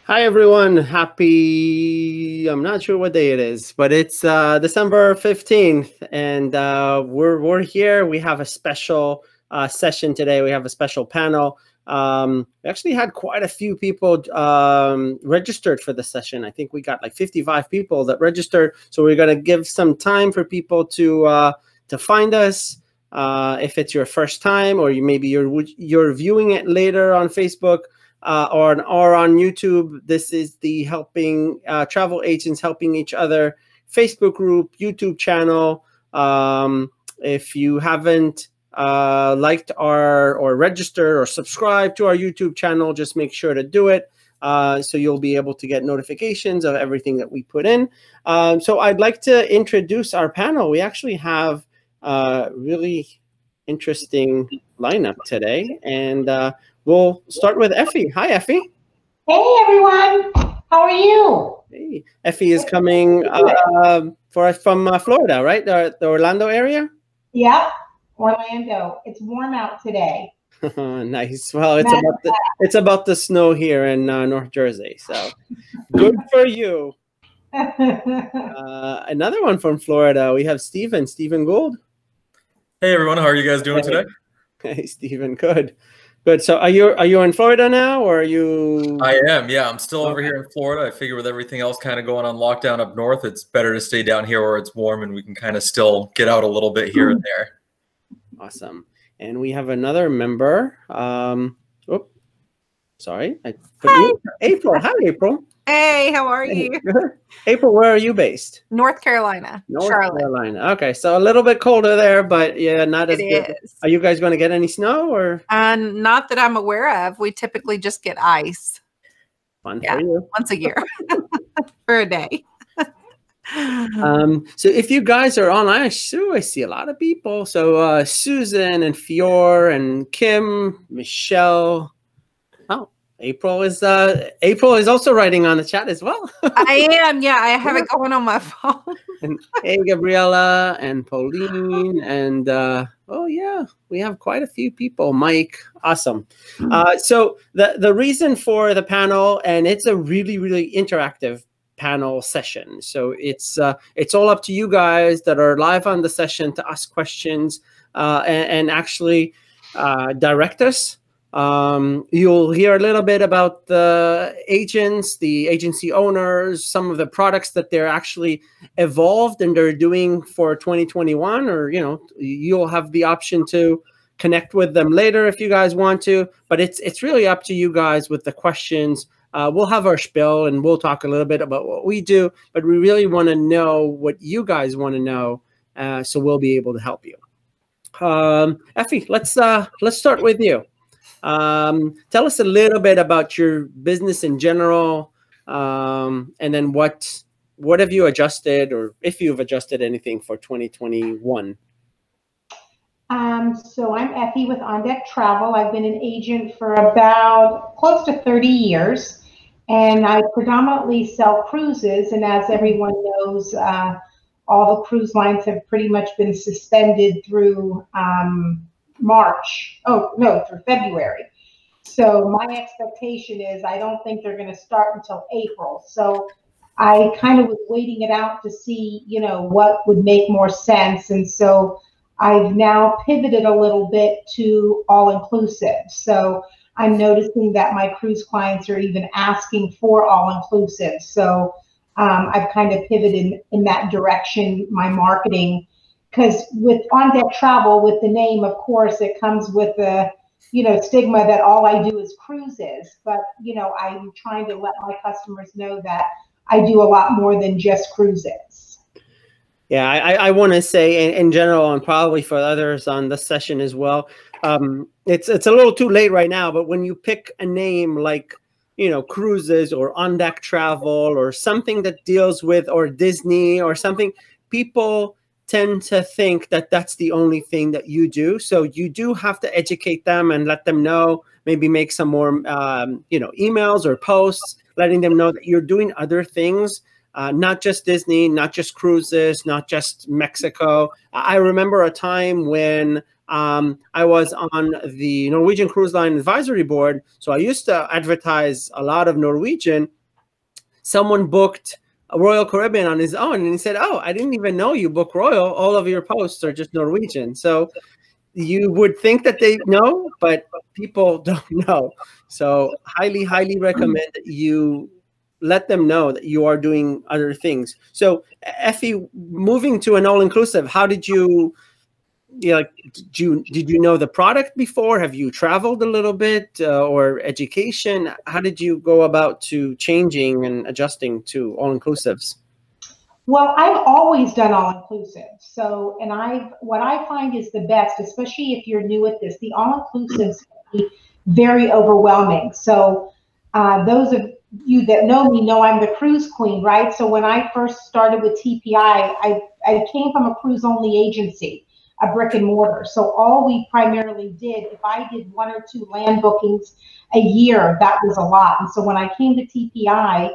Hi everyone. Happy, I'm not sure what day it is, but it's December 15th and we're here. We have a special session today. We have a special panel. We actually had quite a few people registered for the session. I think we got like 55 people that registered. So we're going to give some time for people to find us. If it's your first time, or maybe you're viewing it later on Facebook, or on YouTube. This is the Helping Travel Agents Helping Each Other Facebook group, YouTube channel. If you haven't liked or registered or subscribed to our YouTube channel, just make sure to do it. So you'll be able to get notifications of everything that we put in. So I'd like to introduce our panel. We actually have a really interesting lineup today, and we'll start with Effie. Hi, Effie. Hey, everyone. How are you? Hey, Effie is coming from Florida, right? The Orlando area? Yep, Orlando. It's warm out today. Nice. Well, it's about the snow here in North Jersey, so good for you. Another one from Florida. We have Stephen Gould. Hey, everyone. How are you guys doing today? Hey, Stephen. Good. Good. So are you in Florida now, or are you? I am. Yeah, I'm still over here in Florida. I figure with everything else kind of going on lockdown up north, it's better to stay down here where it's warm and we can kind of still get out a little bit here and there. Awesome. And we have another member. Sorry. Hi. April. Hi, April. Hey, how are you? April, where are you based? North Carolina. Charlotte. Carolina. Okay, so a little bit colder there, but yeah, not as good. Are you guys going to get any snow, or? Not that I'm aware of. We typically just get ice. Fun for you. Once a year for a day. So if you guys are online, I see a lot of people. So Susan and Fior and Kim, Michelle. Oh, April is also writing on the chat as well. I am. Yeah, I have it going on my phone. And hey, Gabriella and Pauline and oh yeah, we have quite a few people. Mike, awesome. So the reason for the panel, and it's a really, really interactive panel session. So it's all up to you guys that are live on the session to ask questions and actually direct us. You'll hear a little bit about the agents, the agency owners, some of the products that they're actually evolved and they're doing for 2021, or, you'll have the option to connect with them later if you guys want to, but it's really up to you guys with the questions. We'll have our spiel and we'll talk a little bit about what we do, but we really want to know what you guys want to know, so we'll be able to help you. Effie, let's start with you. Tell us a little bit about your business in general, and then what have you adjusted, or if you've adjusted anything for 2021? So I'm Effie with On Deck Travel. I've been an agent for about close to 30 years, and I predominantly sell cruises. And as everyone knows, all the cruise lines have pretty much been suspended through through February. So my expectation is I don't think they're going to start until April. So I kind of was waiting it out to see, what would make more sense. And so I've now pivoted a little bit to all-inclusive. So I'm noticing that my cruise clients are even asking for all-inclusive. So I've kind of pivoted in that direction, my marketing. Because with On Deck Travel, with the name, of course, it comes with the, stigma that all I do is cruises. But, I'm trying to let my customers know that I do a lot more than just cruises. Yeah, I want to say in general, and probably for others on the session as well, it's a little too late right now, but when you pick a name like, cruises or On Deck Travel or something that deals with, or Disney or something, people tend to think that that's the only thing that you do. So you do have to educate them and let them know, maybe make some more, emails or posts, letting them know that you're doing other things, not just Disney, not just cruises, not just Mexico. I remember a time when I was on the Norwegian Cruise Line Advisory Board, so I used to advertise a lot of Norwegian. Someone booked a Royal Caribbean on his own, and he said, "Oh, I didn't even know you book Royal. All of your posts are just Norwegian." So you would think that they know, but people don't know. So highly, highly recommend that you let them know that you are doing other things. So Effie, moving to an all-inclusive, how did you, did you know the product before? Have you traveled a little bit or education? How did you go about to changing and adjusting to all-inclusives? Well, I've always done all-inclusive. So, and what I find is the best, especially if you're new at this, the all-inclusives can be very overwhelming. So those of you that know me know I'm the cruise queen, right? So when I first started with TPI, I came from a cruise-only agency, a brick and mortar. So all we primarily did, if I did 1 or 2 land bookings a year, that was a lot. And so when I came to TPI,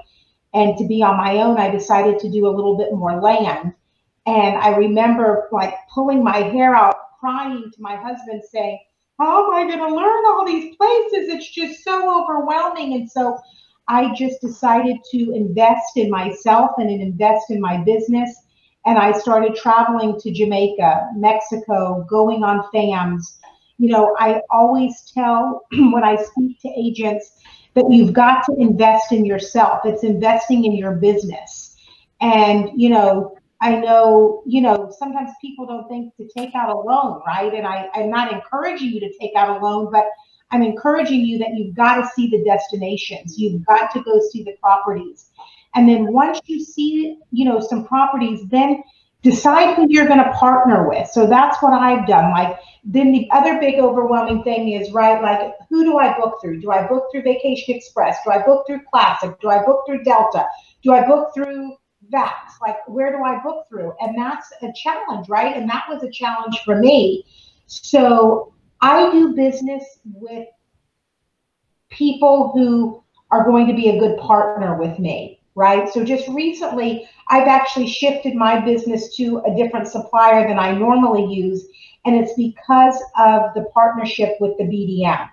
and to be on my own, I decided to do a little bit more land. And I remember like pulling my hair out, crying to my husband saying, how am I going to learn all these places? It's just so overwhelming. And so I just decided to invest in myself and invest in my business. And I started traveling to Jamaica, Mexico, going on FAMs. You know, I always tell when I speak to agents, that you've got to invest in yourself. It's investing in your business. And, you know, I know, you know, sometimes people don't think to take out a loan, right? And I'm not encouraging you to take out a loan, but I'm encouraging you that you've got to see the destinations. You've got to go see the properties. And then once you see, you know, some properties, then decide who you're going to partner with. So that's what I've done. Like, then the other big overwhelming thing is, right, like, who do I book through? Do I book through Vacation Express? Do I book through Classic? Do I book through Delta? Do I book through VAX? Like, where do I book through? And that's a challenge, right? And that was a challenge for me. So I do business with people who are going to be a good partner with me, right? So just recently, I've actually shifted my business to a different supplier than I normally use, and it's because of the partnership with the BDM.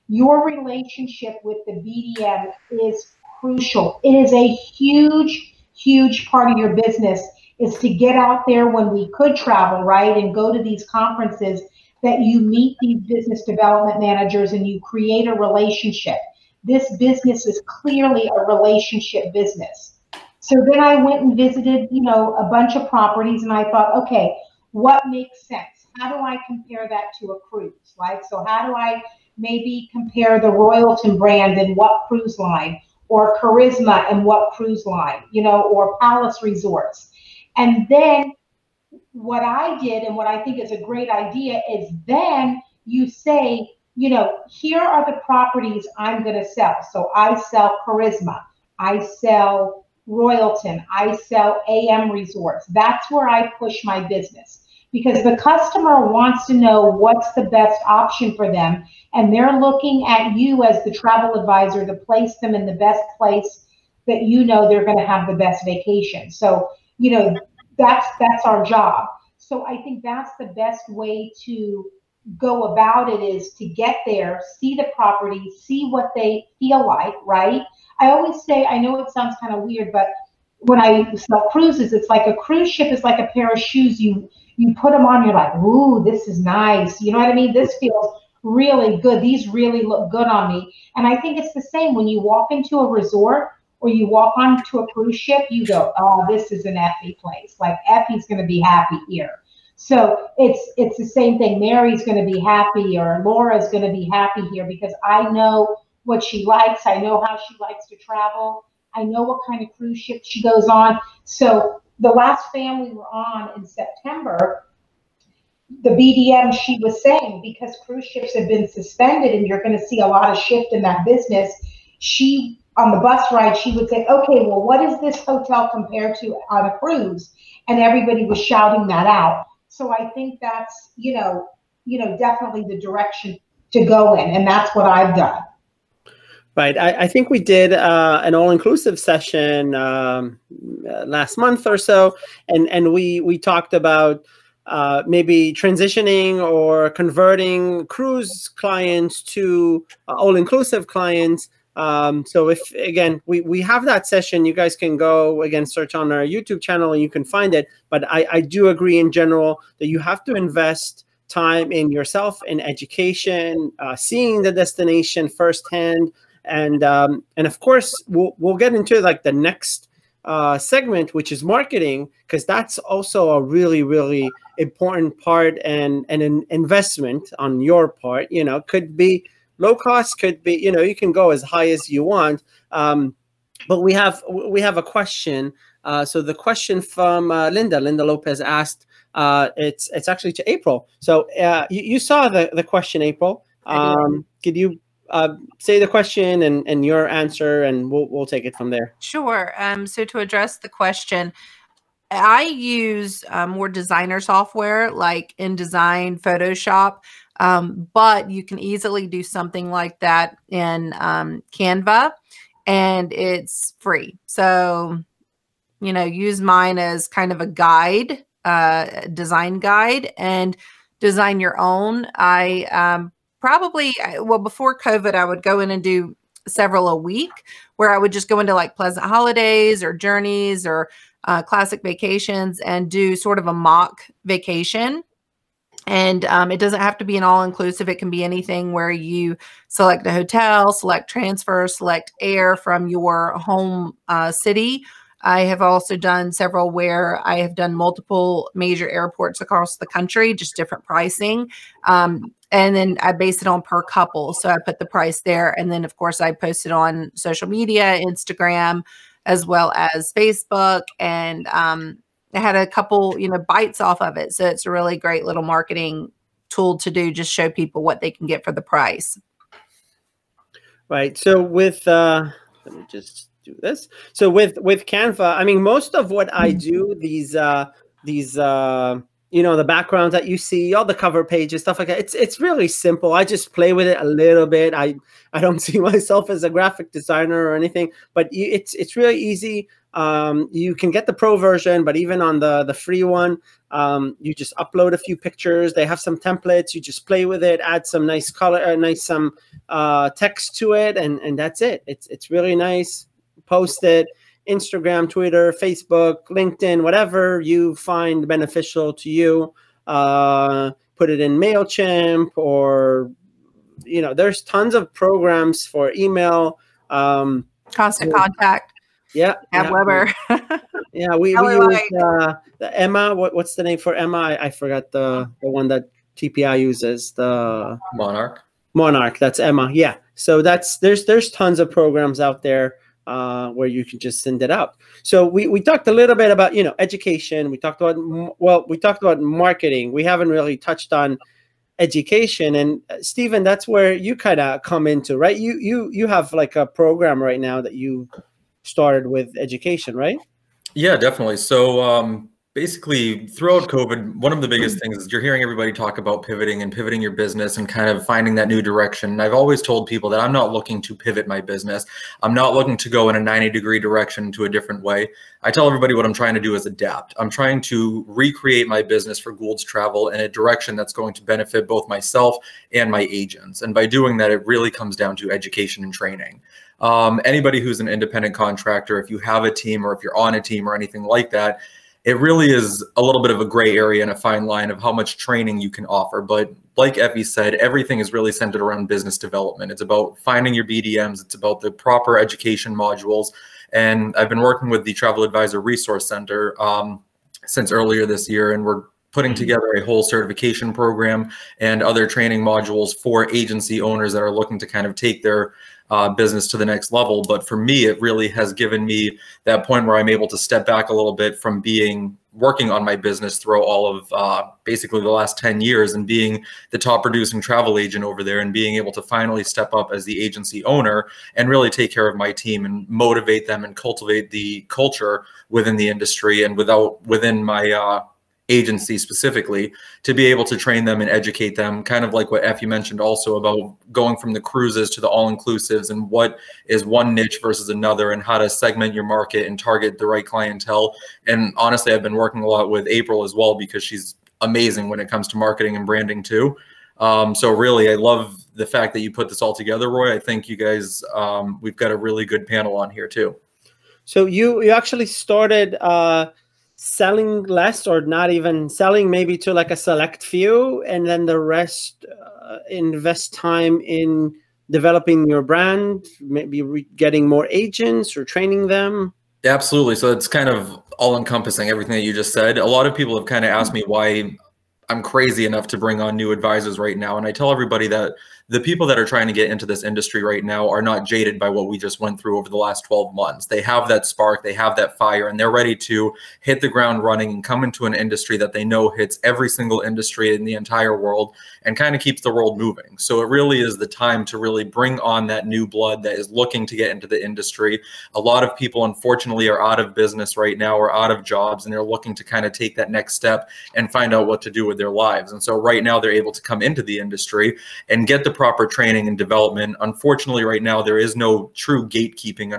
Your relationship with the BDM is crucial. It is a huge, huge part of your business, is to get out there when we could travel, right, and go to these conferences, that you meet these business development managers and you create a relationship. This business is clearly a relationship business. So then I went and visited, you know, a bunch of properties, and I thought, okay, what makes sense? How do I compare that to a cruise, right? So how do I maybe compare the Royalton brand and what cruise line, or Charisma and what cruise line, you know, or Palace Resorts? And then what I did, and what I think is a great idea, is then you say, you know, here are the properties I'm going to sell. So I sell Charisma, I sell Royalton, I sell AM Resorts. That's where I push my business, because the customer wants to know what's the best option for them, and they're looking at you as the travel advisor to place them in the best place that you know they're going to have the best vacation. So, you know, that's our job. So I think that's the best way to go about it, is to get there, see the property, see what they feel like, right? I always say, I know it sounds kind of weird, but when I sell cruises, it's like a cruise ship is like a pair of shoes. You put them on, you're like, ooh, this is nice. You know what I mean? This feels really good. These really look good on me. And I think it's the same when you walk into a resort or you walk onto a cruise ship, you go, oh, this is an Effie place. Like, Effie's going to be happy here. So it's the same thing. Mary's going to be happy, or Laura's going to be happy here, because I know what she likes. I know how she likes to travel. I know what kind of cruise ship she goes on. So the last family we were on in September, the BDM, she was saying, because cruise ships have been suspended and you're going to see a lot of shift in that business, she, on the bus ride, she would say, okay, well, what is this hotel compared to on a cruise? And everybody was shouting that out. So I think that's, you know, definitely the direction to go in. And that's what I've done. Right. I think we did an all-inclusive session last month or so, and we talked about maybe transitioning or converting cruise clients to all-inclusive clients. So if, again, we have that session, you guys can go, again, search on our YouTube channel and you can find it. But I do agree in general that you have to invest time in yourself, in education, seeing the destination firsthand. And of course, we'll get into like the next segment, which is marketing, because that's also a really, really important part and an investment on your part. You know, could be low cost, could be, you know, you can go as high as you want. But we have a question. So the question from Linda Lopez asked, it's actually to April. So you saw the question, April. Could you say the question and your answer, and we'll take it from there. Sure. So to address the question, I use more designer software like InDesign, Photoshop, but you can easily do something like that in Canva, and it's free. So, you know, use mine as kind of a guide, design guide, and design your own. I probably, well, before COVID, I would go in and do several a week, where I would just go into like Pleasant Holidays or Journeys or Classic Vacations and do sort of a mock vacation. And it doesn't have to be an all-inclusive. It can be anything where you select a hotel, select transfer, select air from your home city. I have also done several where I have done multiple major airports across the country, just different pricing. And then I base it on per couple. So I put the price there. And then, of course, I post it on social media, Instagram, as well as Facebook. And I had a couple, you know, bites off of it. So it's a really great little marketing tool to do, just show people what they can get for the price. Right. So with, let me just do this. So with Canva, I mean, most of what I do, these you know, the backgrounds that you see, all the cover pages, stuff like that, it's really simple. I just play with it a little bit. I don't see myself as a graphic designer or anything, but it's really easy. You can get the pro version, but even on the free one, you just upload a few pictures. They have some templates. You just play with it, add some nice color, some text to it, and that's it. It's really nice. Post it. Instagram, Twitter, Facebook, LinkedIn, whatever you find beneficial to you. Put it in MailChimp, or, you know, there's tons of programs for email. Constant Contact. Yeah. Weber. Yeah, we use the Emma. What's the name for Emma? I forgot the one that TPI uses. The Monarch. That's Emma. Yeah. So there's tons of programs out there where you can just send it out. So we talked a little bit about, you know, education. We talked about marketing. We haven't really touched on education. And Stephen, that's where you kind of come into, right? You have like a program right now that you started with education, right? Yeah, definitely. So basically, throughout COVID, one of the biggest things is you're hearing everybody talk about pivoting your business and kind of finding that new direction. And I've always told people that I'm not looking to pivot my business. I'm not looking to go in a 90-degree direction to a different way. I tell everybody what I'm trying to do is adapt. I'm trying to recreate my business for Gould's Travel in a direction that's going to benefit both myself and my agents. And by doing that, it really comes down to education and training. Anybody who's an independent contractor, if you have a team or if you're on a team or anything like that, it really is a little bit of a gray area and a fine line of how much training you can offer. But like Effie said, everything is really centered around business development. It's about finding your BDMs. It's about the proper education modules. And I've been working with the Travel Advisor Resource Center since earlier this year, and we're putting together a whole certification program and other training modules for agency owners that are looking to kind of take their business to the next level. But for me, it really has given me that point where I'm able to step back a little bit from working on my business throughout all of basically the last 10 years and being the top producing travel agent over there, and being able to finally step up as the agency owner and really take care of my team and motivate them and cultivate the culture within the industry and within my agency specifically, to be able to train them and educate them, kind of like what Effie mentioned also about going from the cruises to the all-inclusives and what is one niche versus another and how to segment your market and target the right clientele. And honestly, I've been working a lot with April as well, because she's amazing when it comes to marketing and branding too. So really, I love the fact that you put this all together, Roy. I think you guys, we've got a really good panel on here too. So you actually started selling less, or not even selling, maybe to like a select few, and then the rest invest time in developing your brand, maybe getting more agents or training them. Absolutely. So it's kind of all encompassing, everything that you just said. A lot of people have kind of asked me why I'm crazy enough to bring on new advisors right now. And I tell everybody that the people that are trying to get into this industry right now are not jaded by what we just went through over the last 12 months. They have that spark, they have that fire, and they're ready to hit the ground running and come into an industry that they know hits every single industry in the entire world and kind of keeps the world moving. So it really is the time to really bring on that new blood that is looking to get into the industry. A lot of people, unfortunately, are out of business right now or out of jobs, and they're looking to kind of take that next step and find out what to do with their lives. And so right now they're able to come into the industry and get the proper training and development. Unfortunately, right now there is no true gatekeeping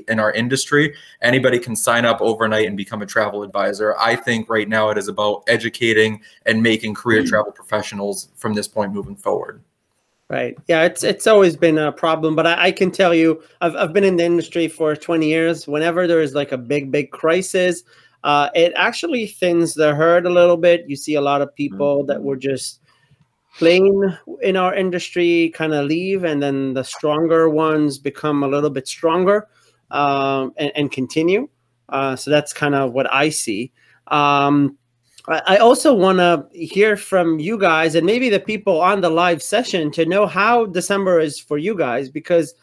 in our industry. Anybody can sign up overnight and become a travel advisor. I think right now it is about educating and making career travel professionals from this point moving forward. Right. Yeah, it's always been a problem, but I can tell you, I've been in the industry for 20 years. Whenever there is like a big crisis, it actually thins the herd a little bit. You see a lot of people that were just plain in our industry kind of leave, and then the stronger ones become a little bit stronger and continue. So that's kind of what I see. I also want to hear from you guys and maybe the people on the live session to know how December is for you guys, because,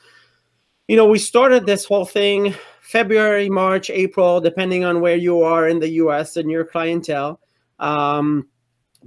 you know, we started this whole thing February, March, April, depending on where you are in the US and your clientele.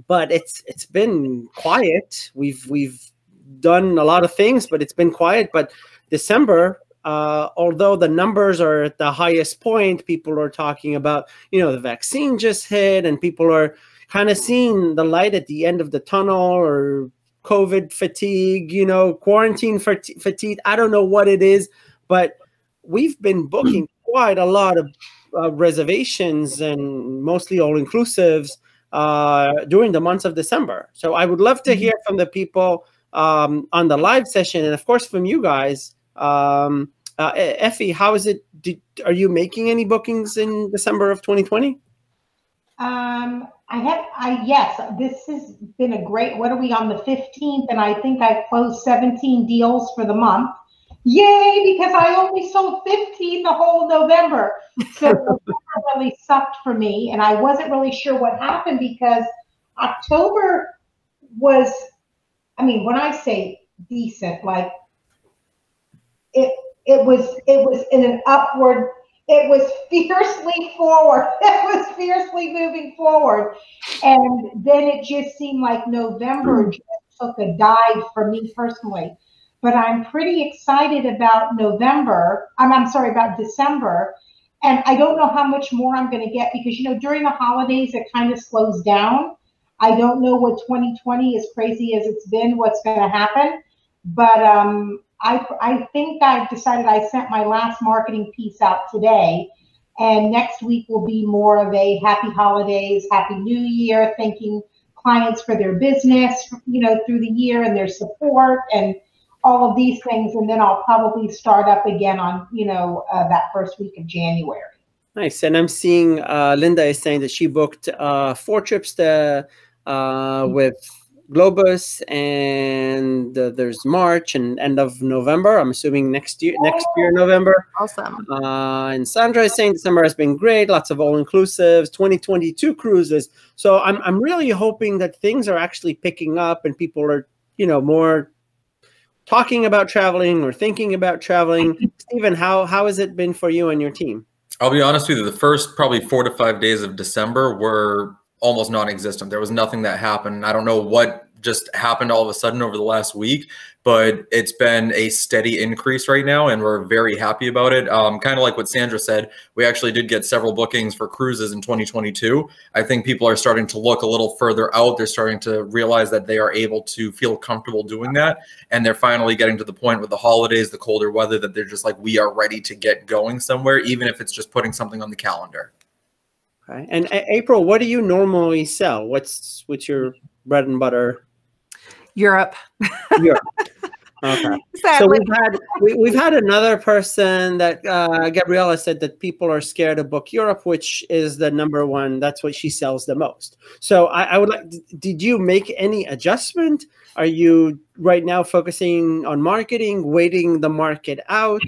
But it's been quiet. We've done a lot of things, but it's been quiet. But December, although the numbers are at the highest point, people are talking about, you know, the vaccine just hit, and people are kind of seeing the light at the end of the tunnel, or COVID fatigue, you know, quarantine fatigue. I don't know what it is, but we've been booking quite a lot of reservations, and mostly all-inclusives during the months of December. So I would love to hear from the people on the live session, and of course from you guys. Effie, how is it? Are you making any bookings in December of 2020? Yes, this has been a great, what are we on the 15th? And I think I've closed 17 deals for the month. Yay, because I only sold 15 the whole November. So November really sucked for me, and I wasn't really sure what happened, because October was, I mean, when I say decent, like it was in an upward, it was fiercely forward. It was fiercely moving forward. And then it just seemed like November just took a dive for me personally. But I'm pretty excited about November. I'm sorry, about December. And I don't know how much more I'm going to get, because, you know, during the holidays, it kind of slows down. I don't know what 2020, as crazy as it's been, what's going to happen. But I think I've decided, I sent my last marketing piece out today, and next week will be more of a happy holidays, happy new year, thanking clients for their business, you know, through the year, and their support and all of these things. And then I'll probably start up again on, you know, that first week of January. Nice. And I'm seeing Linda is saying that she booked 4 trips to with Globus, and there's March and end of November. I'm assuming next year November. Awesome. And Sandra is saying December has been great. Lots of all-inclusives, 2022 cruises. So I'm really hoping that things are actually picking up, and people are, you know, more talking about traveling or thinking about traveling. Stephen, how has it been for you and your team? I'll be honest with you, the first probably 4 to 5 days of December were almost non-existent. There was nothing that happened. I don't know what just happened all of a sudden over the last week, but it's been a steady increase right now, and we're very happy about it. Kind of like what Sandra said, we actually did get several bookings for cruises in 2022. I think people are starting to look a little further out. They're starting to realize that they are able to feel comfortable doing that, and they're finally getting to the point with the holidays, the colder weather, that they're just like, we are ready to get going somewhere, even if it's just putting something on the calendar. Okay. And April, what do you normally sell? What's your bread and butter? Europe. Europe. Okay. Sadly. So we've had another person that Gabriella said that people are scared to book Europe, which is the number one. That's what she sells the most. So I would like. Did you make any adjustment? Are you right now focusing on marketing, waiting the market out?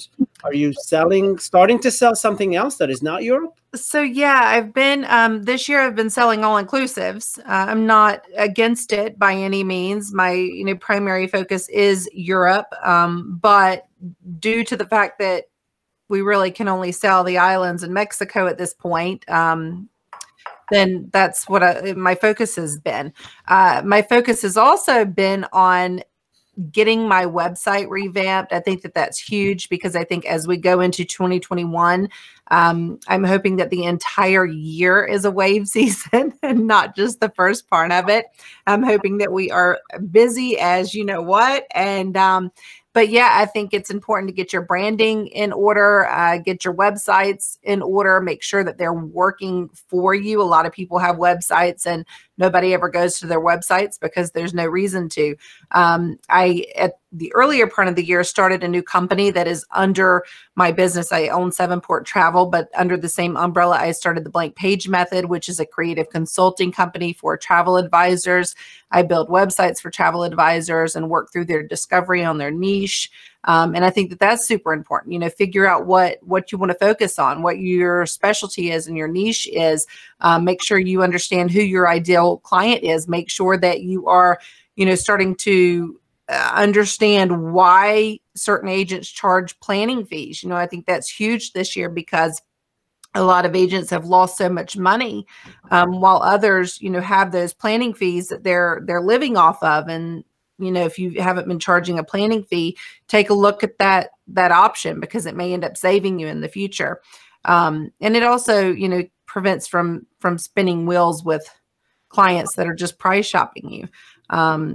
Are you starting to sell something else that is not Europe? So yeah, I've been this year I've been selling all inclusives. I'm not against it by any means. My primary focus is Europe, but due to the fact that we really can only sell the islands and Mexico at this point, then that's what my focus has been. My focus has also been on getting my website revamped. I think that that's huge because I think as we go into 2021, I'm hoping that the entire year is a wave season and not just the first part of it. I'm hoping that we are busy as you know what. And but yeah, I think it's important to get your branding in order, get your websites in order, make sure that they're working for you. A lot of people have websites and nobody ever goes to their websites because there's no reason to. I, at the earlier part of the year, started a new company that is under my business. I own Sevenport Travel, but under the same umbrella, I started the Blank Page Method, which is a creative consulting company for travel advisors. I build websites for travel advisors and work through their discovery on their niche. And I think that that's super important. Figure out what you want to focus on, what your specialty is and your niche is. Make sure you understand who your ideal client is. Make sure that you are, starting to understand why certain agents charge planning fees. I think that's huge this year because a lot of agents have lost so much money, while others, have those planning fees that they're living off of. And if you haven't been charging a planning fee, take a look at that option because it may end up saving you in the future. And it also, prevents from spinning wheels with clients that are just price shopping you.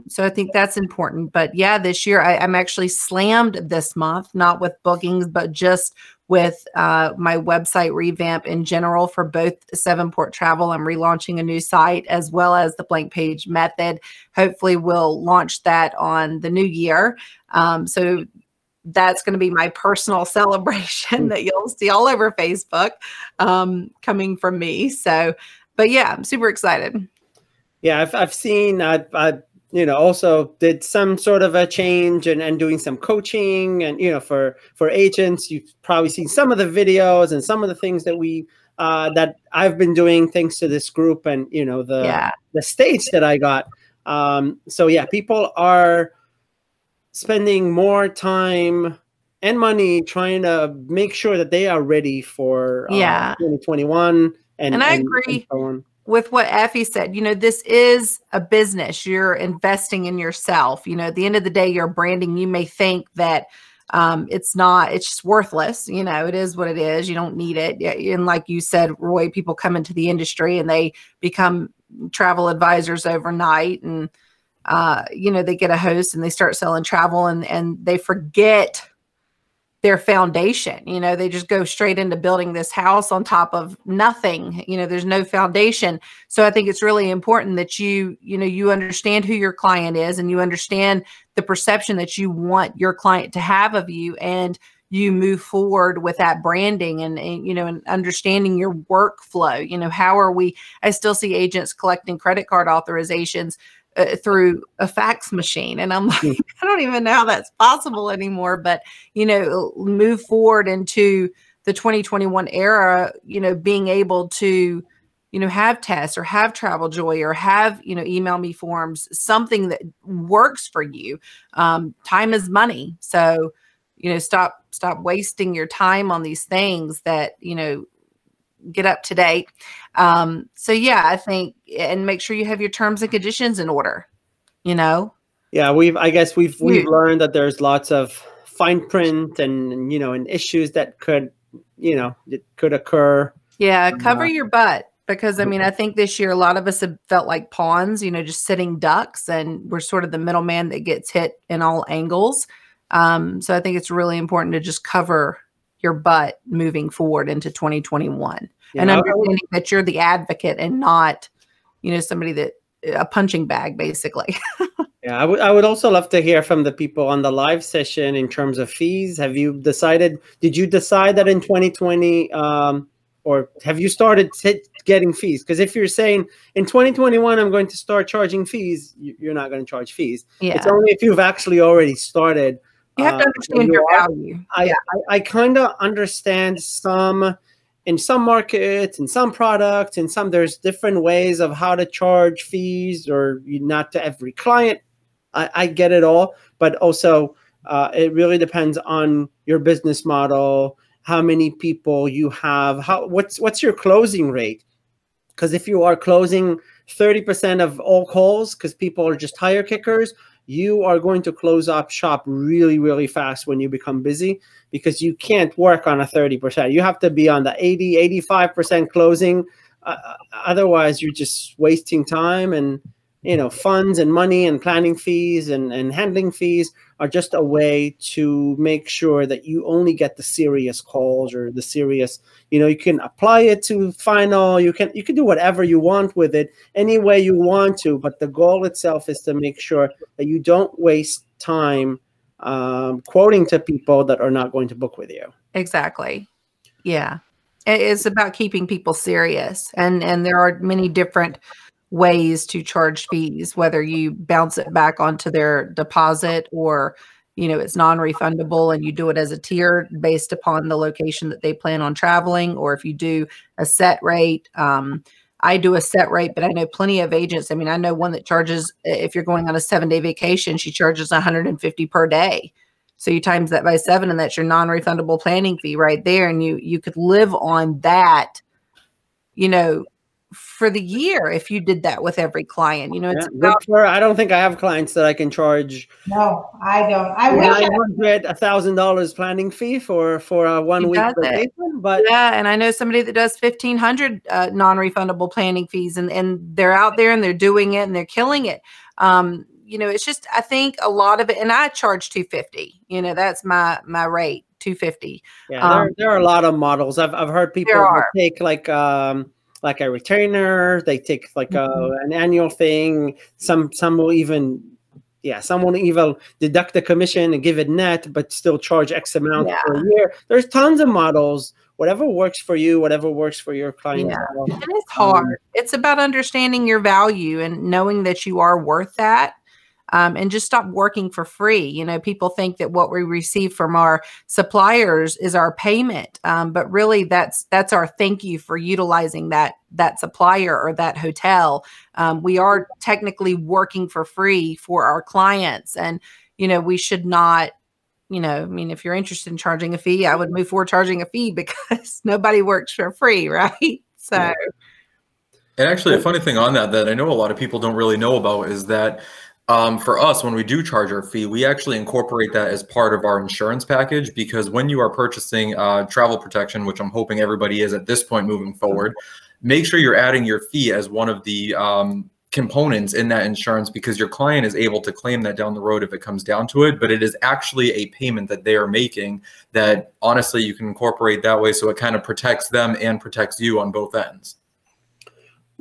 So I think that's important. But yeah, this year I'm actually slammed this month, not with bookings, but just with my website revamp in general for both Sevenport Travel. I'm relaunching a new site as well as the Blank Page Method. Hopefully we'll launch that on the new year. So that's going to be my personal celebration that you'll see all over Facebook coming from me. So, but yeah, I'm super excited. Yeah, I've seen, I also did some sort of a change and doing some coaching and, for agents, you've probably seen some of the videos and some of the things that that I've been doing thanks to this group and, the stage that I got. So yeah, people are spending more time and money trying to make sure that they are ready for 2021. And I agree. And so on. With what Effie said, this is a business. You're investing in yourself. At the end of the day, your branding, you may think that it's just worthless. It is what it is. You don't need it. And like you said, Roy, people come into the industry and they become travel advisors overnight and, they get a host and they start selling travel and they forget their foundation. They just go straight into building this house on top of nothing. There's no foundation. So I think it's really important that you understand who your client is and you understand the perception that you want your client to have of you, and you move forward with that branding and understanding your workflow. How are I still see agents collecting credit card authorizations through a fax machine. And I'm like, I don't even know how that's possible anymore, but, move forward into the 2021 era, being able to, have tests or have Travel Joy or have, email me forms, something that works for you. Time is money. So, stop wasting your time on these things that, get up to date. So yeah, I think, and make sure you have your terms and conditions in order, Yeah, I guess we've learned that there's lots of fine print and issues that could occur. Yeah. Cover your butt because I think this year, a lot of us have felt like pawns, just sitting ducks, and we're sort of the middleman that gets hit in all angles. So I think it's really important to just cover your butt moving forward into 2021, Yeah, and understanding that you're the advocate and not, somebody that a punching bag, basically. Yeah, I would also love to hear from the people on the live session in terms of fees. Did you decide that in 2020, or have you started getting fees? Because if you're saying in 2021, I'm going to start charging fees, you're not going to charge fees. Yeah. It's only if you've actually already started. You have to understand your value. I kind of understand in some markets, in some products, there's different ways of how to charge fees, or not to every client. I get it all, but also it really depends on your business model, how many people you have, what's your closing rate? Because if you are closing 30% of all calls because people are just tire kickers, you are going to close up shop really, really fast when you become busy, because you can't work on a 30%. You have to be on the 85% closing. Otherwise, you're just wasting time, and funds and money and planning fees and handling fees are just a way to make sure that you only get the serious calls, or the serious, you can apply it to final, you can do whatever you want with it any way you want to, but the goal itself is to make sure that you don't waste time quoting to people that are not going to book with you. Exactly. Yeah. It's about keeping people serious, and there are many different ways to charge fees, whether you bounce it back onto their deposit, or it's non-refundable and you do it as a tier based upon the location that they plan on traveling, or if you do a set rate. I do a set rate, but I know plenty of agents. I mean, I know one that charges, if you're going on a 7-day vacation, she charges $150 per day. So you times that by 7, and that's your non-refundable planning fee right there. And you could live on that, for the year, if you did that with every client. I don't think I have clients that I can charge. No, I don't. I wish $1,000 planning fee for a 1 week vacation. But yeah, and I know somebody that does 1,500 non-refundable planning fees, and they're out there and they're doing it and they're killing it. It's just, I think a lot of it, and I charge $250. That's my rate, $250. Yeah, there are a lot of models. I've heard people take like a retainer, they take like an annual thing. Some will even deduct the commission and give it net, but still charge X amount per year. There's tons of models. Whatever works for you, whatever works for your client. Yeah. And it's hard. It's about understanding your value and knowing that you are worth that. And just stop working for free. People think that what we receive from our suppliers is our payment, but really that's our thank you for utilizing that supplier or that hotel. We are technically working for free for our clients, and we should not. If you're interested in charging a fee, I would move forward charging a fee, because nobody works for free, right? So. And actually, a funny thing on that I know a lot of people don't really know about is that. For us, when we do charge our fee, we actually incorporate that as part of our insurance package, because when you are purchasing travel protection, which I'm hoping everybody is at this point moving forward, make sure you're adding your fee as one of the components in that insurance, because your client is able to claim that down the road if it comes down to it. But it is actually a payment that they are making that honestly you can incorporate that way, so it kind of protects them and protects you on both ends.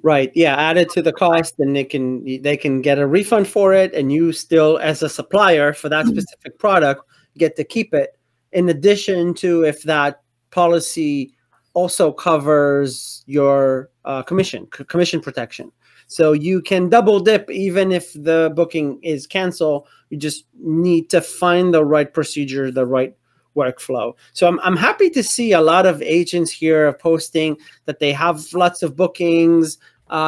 Right. Yeah. Add it to the cost, and they can get a refund for it, and you still, as a supplier for that specific product, get to keep it. In addition to if that policy also covers your commission protection, so you can double dip even if the booking is canceled. You just need to find the right procedure, the right workflow. So I'm happy to see a lot of agents here posting that they have lots of bookings.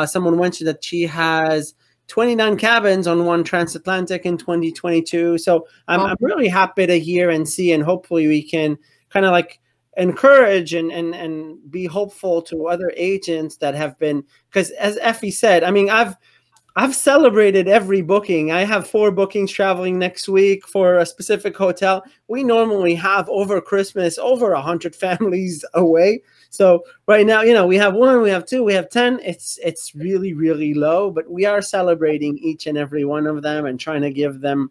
Someone mentioned that she has 29 cabins on one transatlantic in 2022. So I'm really happy to hear and see, and hopefully we can kind of like encourage and be hopeful to other agents that have been, because as Effie said, I mean, I've celebrated every booking. I have 4 bookings traveling next week for a specific hotel. We normally have over Christmas over 100 families away. So right now, we have 1, we have 2, we have 10. It's really, really low, but we are celebrating each and every one of them and trying to give them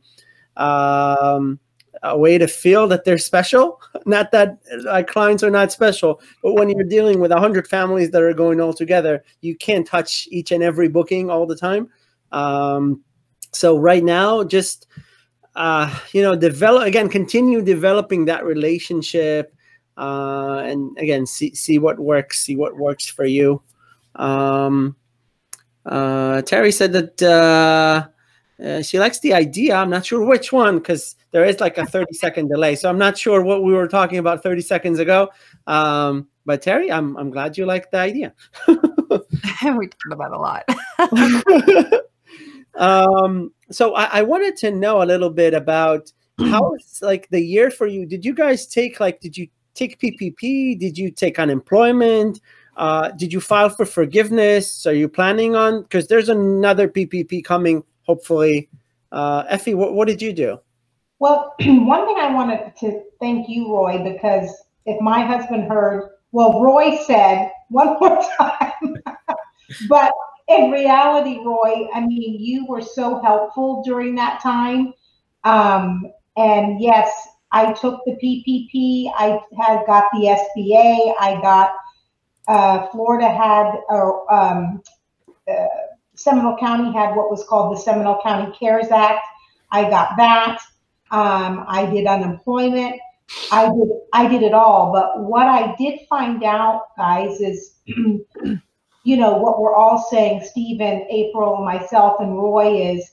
a way to feel that they're special. Not that clients are not special, but when you're dealing with 100 families that are going all together, you can't touch each and every booking all the time. So right now, just continue developing that relationship, and again, see what works for you. Terry said that she likes the idea. I'm not sure which one, because there is like a 30-second delay. So I'm not sure what we were talking about 30 seconds ago. But Terry, I'm glad you like the idea. We talked about a lot. So I wanted to know a little bit about how it's like the year for you. Did you guys take PPP? Did you take unemployment? Did you file for forgiveness? Are you planning on, because there's another PPP coming, hopefully. Effie, what did you do? Well, one thing I wanted to thank you, Roy, because if my husband heard, well, Roy said one more time, but in reality, Roy, I mean, you were so helpful during that time. And yes, I took the PPP. I had got the SBA. I got Florida had, Seminole County had what was called the Seminole County CARES Act. I got that. I did unemployment. I did it all. But what I did find out, guys, is, what we're all saying, Stephen, April, myself, and Roy, is,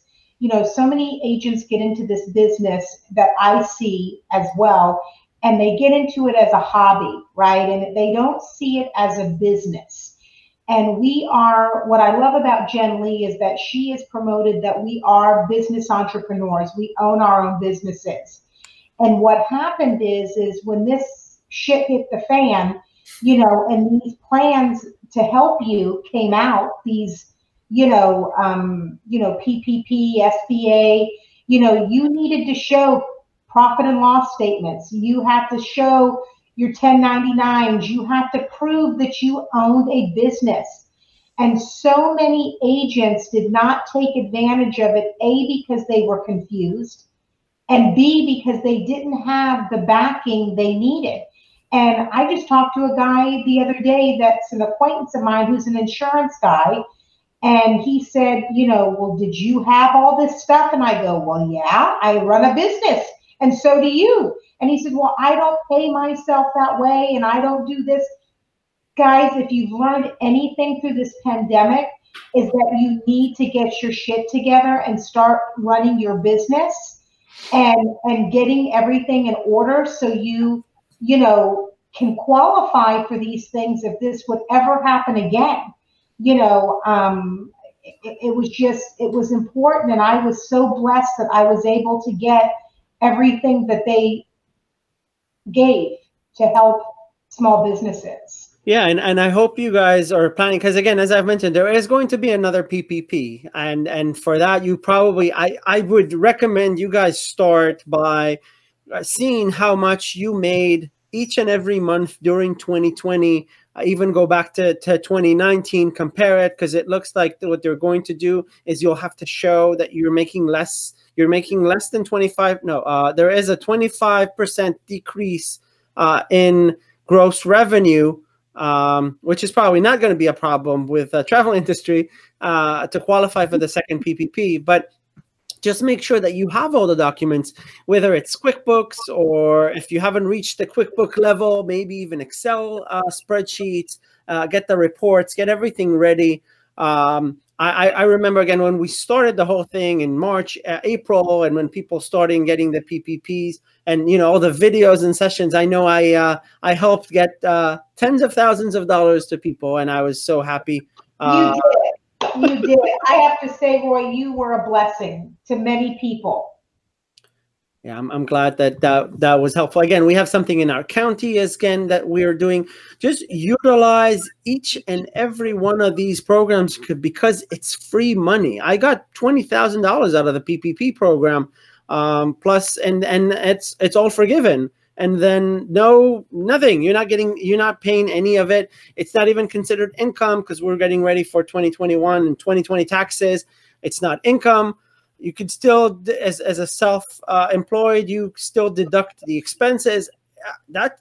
so many agents get into this business that I see as well, and they get into it as a hobby, right? And they don't see it as a business. And what I love about Jen Lee is that she has promoted that we are business entrepreneurs. We own our own businesses. And what happened is when this shit hit the fan, and these plans to help you came out, these, PPP, SBA, you needed to show profit and loss statements. You have to show your 1099s. You have to prove that you owned a business. And so many agents did not take advantage of it, A, because they were confused, and B, because they didn't have the backing they needed. And I just talked to a guy the other day that's an acquaintance of mine who's an insurance guy. And he said, well, did you have all this stuff? And I go, well, yeah, I run a business. And so do you. And he said, well, I don't pay myself that way, and I don't do this. Guys, if you've learned anything through this pandemic, is that you need to get your shit together and start running your business and getting everything in order, so you can qualify for these things if this would ever happen again. It was important, and I was so blessed that I was able to get everything that they gave to help small businesses. Yeah, and I hope you guys are planning, because again, as I've mentioned, there is going to be another PPP, and for that, you probably, I would recommend you guys start by seeing how much you made each and every month during 2020. Even go back to 2019, compare it, because it looks like what they're going to do is you'll have to show that you're making less. You're making less than 25. No, there is a 25% decrease in gross revenue, which is probably not going to be a problem with the travel industry to qualify for the second PPP. But just make sure that you have all the documents, whether it's QuickBooks, or if you haven't reached the QuickBook level, maybe even Excel spreadsheets, get the reports, get everything ready. I remember, again, when we started the whole thing in March, April, and when people started getting the PPPs and, all the videos and sessions, I know I helped get tens of thousands of dollars to people, and I was so happy. You did. I have to say, Roy, you were a blessing to many people. Yeah, I'm glad that was helpful. Again, we have something in our county again that we're doing. Just utilize each and every one of these programs because it's free money. I got $20,000 out of the PPP program, plus, and it's all forgiven. And then nothing. You're not paying any of it. It's not even considered income because we're getting ready for 2021 and 2020 taxes. It's not income. you could still, as a self-employed, you still deduct the expenses. That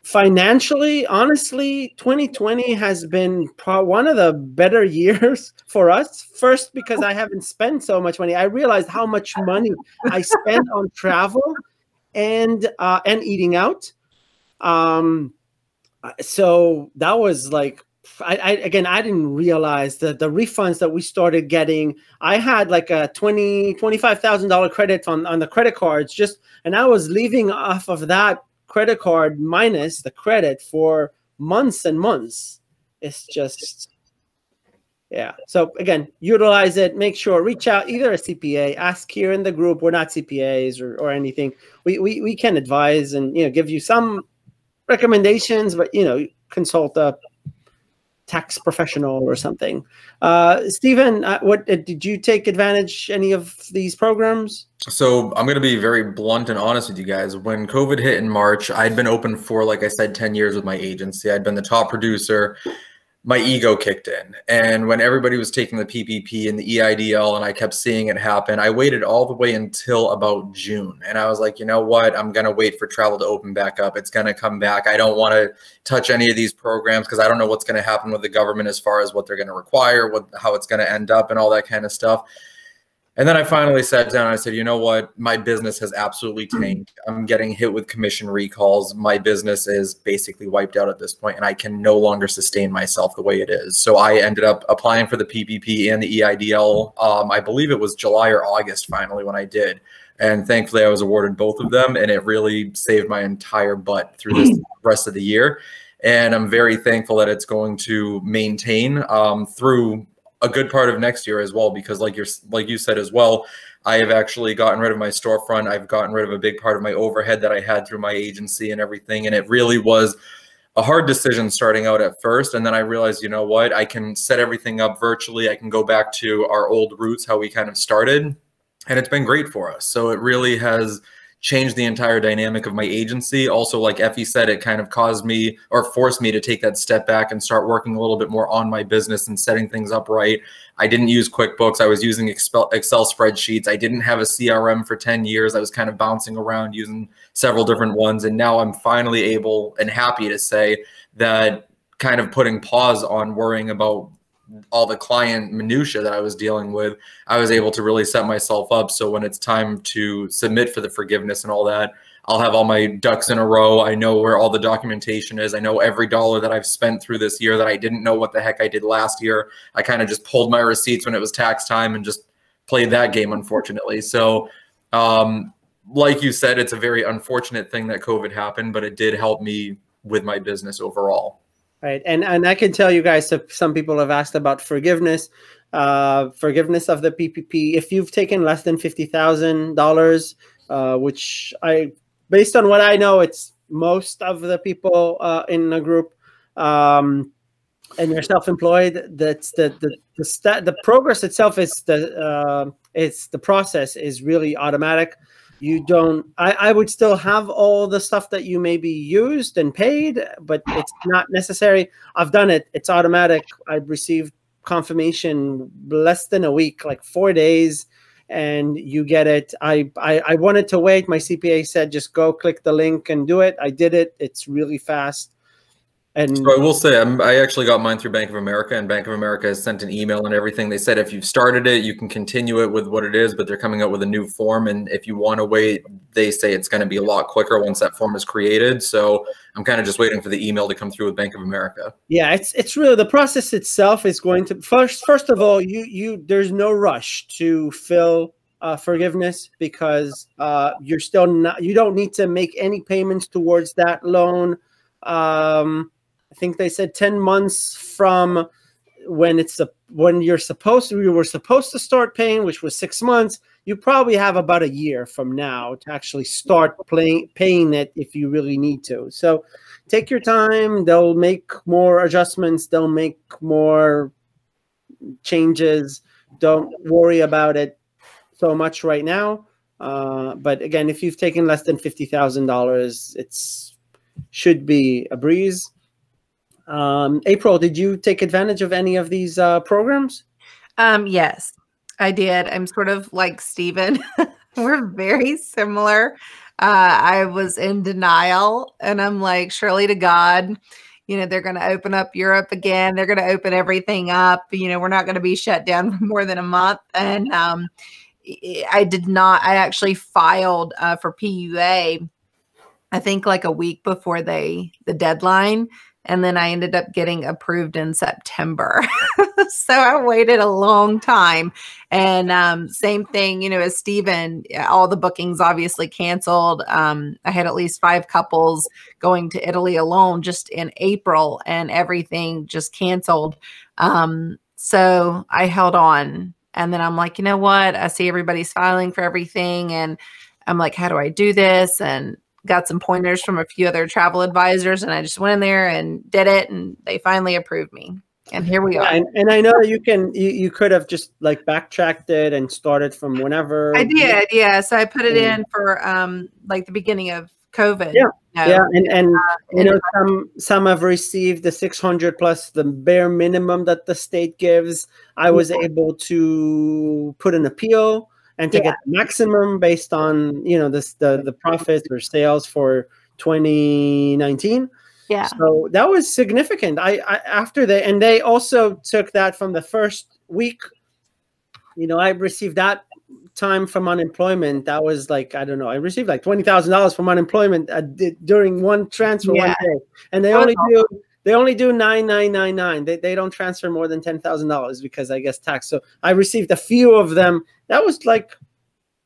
financially, honestly, 2020 has been one of the better years for us. First, because I haven't spent so much money. I realized how much money I spent on travel and eating out. So that was like, I didn't realize that the refunds that we started getting, I had like a $25,000 credit on the credit cards, and I was leaving off of that credit card minus the credit for months and months. It's just, yeah. So again, utilize it, make sure, reach out, either a CPA, ask here in the group. We're not CPAs or anything. We can advise and, give you some recommendations, but, consult a tax professional or something. Stephen, what did you take advantage any of these programs? So I'm going to be very blunt and honest with you guys. When COVID hit in March, I'd been open for, like I said, 10 years with my agency. I'd been the top producer. My ego kicked in. And when everybody was taking the PPP and the EIDL and I kept seeing it happen, I waited all the way until about June. And I was like, you know what? I'm going to wait for travel to open back up. It's going to come back. I don't want to touch any of these programs because I don't know what's going to happen with the government as far as what they're going to require, how it's going to end up and all that kind of stuff. And then I finally sat down and I said, you know what? My business has absolutely tanked. I'm getting hit with commission recalls. My business is basically wiped out at this point, and I can no longer sustain myself the way it is. So I ended up applying for the PPP and the EIDL. I believe it was July or August finally when I did. And thankfully I was awarded both of them, and it really saved my entire butt through this rest of the year. And I'm very thankful that it's going to maintain through a good part of next year as well, because like you said as well, I have actually gotten rid of my storefront. I've gotten rid of a big part of my overhead that I had through my agency and everything. And it really was a hard decision starting out at first. And then I realized, you know what, I can set everything up virtually. I can go back to our old roots, how we kind of started. And it's been great for us. So it really has changed the entire dynamic of my agency. Also, like Effie said, it kind of caused me or forced me to take that step back and start working a little bit more on my business and setting things up right. I didn't use QuickBooks. I was using Excel spreadsheets. I didn't have a CRM for 10 years. I was kind of bouncing around using several different ones. And now I'm finally able and happy to say that kind of putting pause on worrying about all the client minutia that I was dealing with, I was able to really set myself up. So when it's time to submit for the forgiveness and all that, I'll have all my ducks in a row. I know where all the documentation is. I know every dollar that I've spent through this year that I didn't know what the heck I did last year. I kind of just pulled my receipts when it was tax time and just played that game, unfortunately. So like you said, it's a very unfortunate thing that COVID happened, but it did help me with my business overall. Right. And I can tell you guys, some people have asked about forgiveness of the PPP. If you've taken less than $50,000, which based on what I know, it's most of the people in the group, and you're self-employed, that's the progress itself is the process is really automatic. You don't, I would still have all the stuff that you maybe used and paid, but it's not necessary. I've done it. It's automatic. I've received confirmation less than a week, like 4 days, and you get it. I wanted to wait. My CPA said, just go click the link and do it. I did it. It's really fast. And so I will say, I actually got mine through Bank of America, and Bank of America has sent an email and everything. They said if you've started it, you can continue it with what it is, but they're coming out with a new form. And if you want to wait, they say it's going to be a lot quicker once that form is created. So I'm kind of just waiting for the email to come through with Bank of America. Yeah, it's really, the process itself is going to, first of all, there's no rush to fill forgiveness, because you're still not, you don't need to make any payments towards that loan. I think they said 10 months from when you were supposed to start paying, which was 6 months. You probably have about a year from now to actually start paying it if you really need to. So take your time. They'll make more adjustments. They'll make more changes. Don't worry about it so much right now. But again, if you've taken less than $50,000, it's should be a breeze. April, did you take advantage of any of these programs? Yes. I did. I'm sort of like Steven. We're very similar. I was in denial, and I'm like, surely to God, you know, they're going to open up Europe again. They're going to open everything up. You know, we're not going to be shut down for more than a month. And I did not. I actually filed for PUA, I think like a week before the deadline. And then I ended up getting approved in September. So I waited a long time. And same thing, you know, as Steven, all the bookings obviously canceled. I had at least 5 couples going to Italy alone just in April, and everything just canceled. So I held on. And then I'm like, you know what? I see everybody's filing for everything. And I'm like, how do I do this? And got some pointers from a few other travel advisors, and I just went in there and did it, and they finally approved me. And here we are. And I know you could have just like backtracked it and started from whenever. I did, yeah. So I put it in for like the beginning of COVID. Yeah, you know? Yeah, and you know, some have received the 600 plus the bare minimum that the state gives. I was able to put an appeal and to get the maximum based on, you know, the profits or sales for 2019. Yeah. So that was significant. I after and they also took that from the first week. You know, I received that time from unemployment. That was like, I don't know, I received like $20,000 from unemployment during one transfer one day. And they only do 9,999. They don't transfer more than $10,000 because I guess tax. So I received a few of them. That was like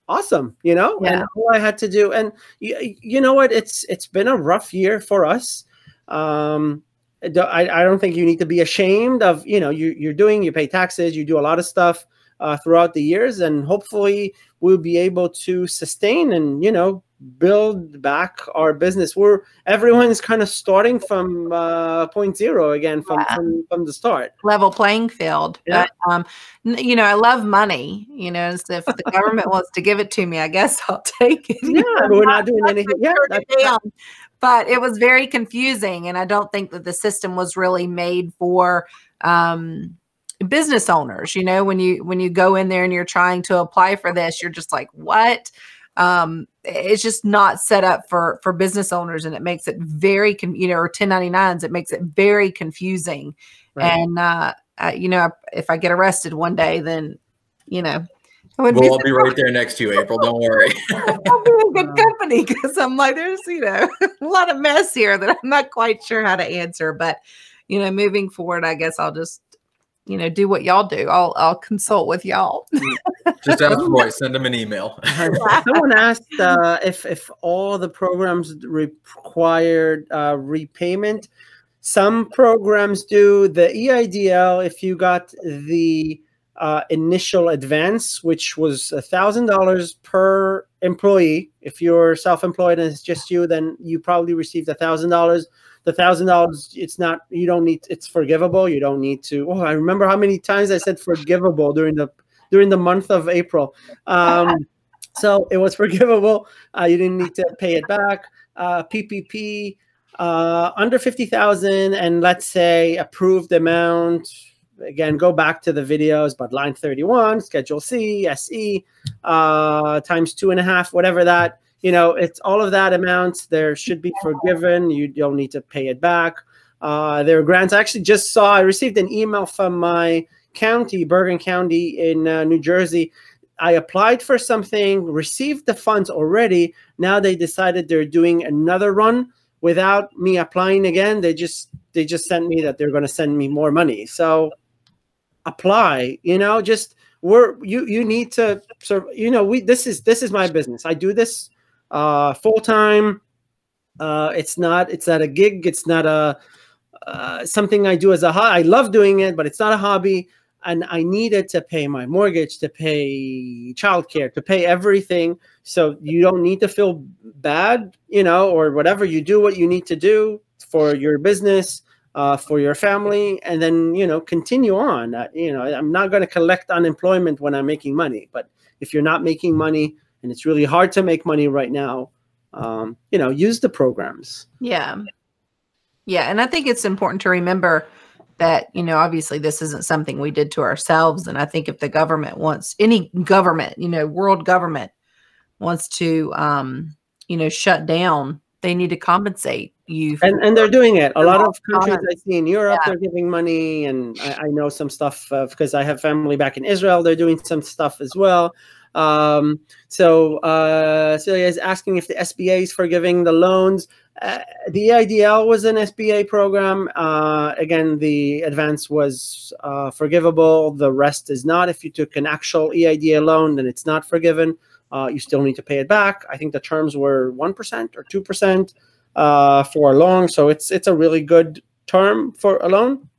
awesome, you know. And all I had to do, and you know what, it's been a rough year for us. I don't think you need to be ashamed of, you know, you pay taxes, you do a lot of stuff throughout the years, and hopefully we'll be able to sustain and, you know, build back our business. Everyone's kind of starting from point zero again from the start. Level playing field. Yeah. But, you know, I love money. You know, so if the government wants to give it to me, I guess I'll take it. Yeah, we're not doing anything. Yeah, but it was very confusing, and I don't think that the system was really made for business owners. You know, when you go in there and you're trying to apply for this, you're just like, what? It's just not set up for business owners, and it makes it very, you know, or 1099s, it makes it very confusing. Right. And, you know, if I get arrested one day, then, you know, we'll all be right there next to you, April. Don't worry. I'll be in good company, because I'm like, there's, you know, a lot of mess here that I'm not quite sure how to answer. But, you know, moving forward, I guess I'll just, you know, do what y'all do. I'll consult with y'all. Just ask Roy, send him an email. Someone asked if all the programs required repayment. Some programs do. The EIDL, if you got the initial advance, which was $1,000 per employee. If you're self-employed and it's just you, then you probably received $1,000. The $1,000, it's not, you don't need, it's forgivable. You don't need to. Oh, I remember how many times I said forgivable during the month of April. So it was forgivable. You didn't need to pay it back. PPP under 50,000, and let's say approved amount. Again, go back to the videos, but line 31, Schedule C, SE, times 2.5, whatever that. You know, it's all of that amounts. There should be forgiven. You don't need to pay it back. There are grants. I actually just I received an email from my county, Bergen County in New Jersey. I applied for something, received the funds already. Now they decided they're doing another run without me applying again. They just sent me that they're going to send me more money. So apply, you know, just you need to, so, you know, this is my business. I do this full time. It's not a gig. It's not a something I do as a hobby. I love doing it, but it's not a hobby. And I needed to pay my mortgage, to pay childcare, to pay everything. So you don't need to feel bad, you know, or whatever. You do what you need to do for your business, for your family, and then, you know, continue on. You know, I'm not going to collect unemployment when I'm making money. But if you're not making money, and it's really hard to make money right now, you know, use the programs. Yeah. Yeah. And I think it's important to remember that, you know, obviously this isn't something we did to ourselves. And I think if the government wants, any government, you know, world government wants to, you know, shut down, they need to compensate you. And they're doing it. A lot of countries I see in Europe, Yeah. they're giving money, and I know some stuff because I have family back in Israel. They're doing some stuff as well. So Celia is asking if the SBA is forgiving the loans. The EIDL was an SBA program. Again, the advance was forgivable. The rest is not. If you took an actual EIDL loan, then it's not forgiven. You still need to pay it back. I think the terms were 1% or 2% for a loan. So it's a really good term for a loan.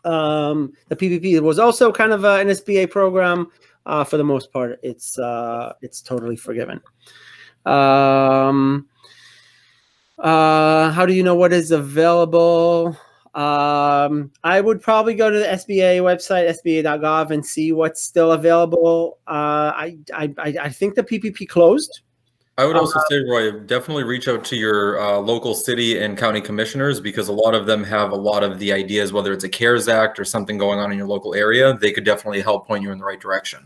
The PPP was also kind of an SBA program. For the most part, it's totally forgiven. How do you know what is available? I would probably go to the SBA website, sba.gov, and see what's still available. I think the PPP closed. I would also say, Roy, definitely reach out to your local city and county commissioners, because a lot of them have a lot of the ideas, whether it's a CARES Act or something going on in your local area. They could definitely help point you in the right direction.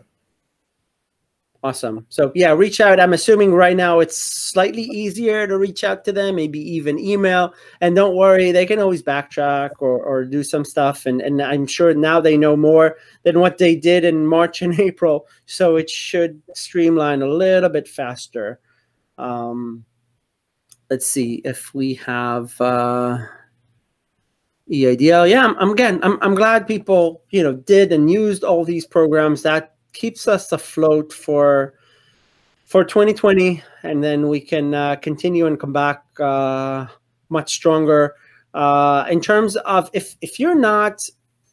Awesome. So yeah, reach out. I'm assuming right now it's slightly easier to reach out to them, maybe even email. And don't worry, they can always backtrack or do some stuff. And I'm sure now they know more than what they did in March and April. So it should streamline a little bit faster. Let's see if we have EIDL. Yeah, I'm glad people, you know, did and used all these programs. That keeps us afloat for 2020, and then we can continue and come back much stronger. In terms of if you're not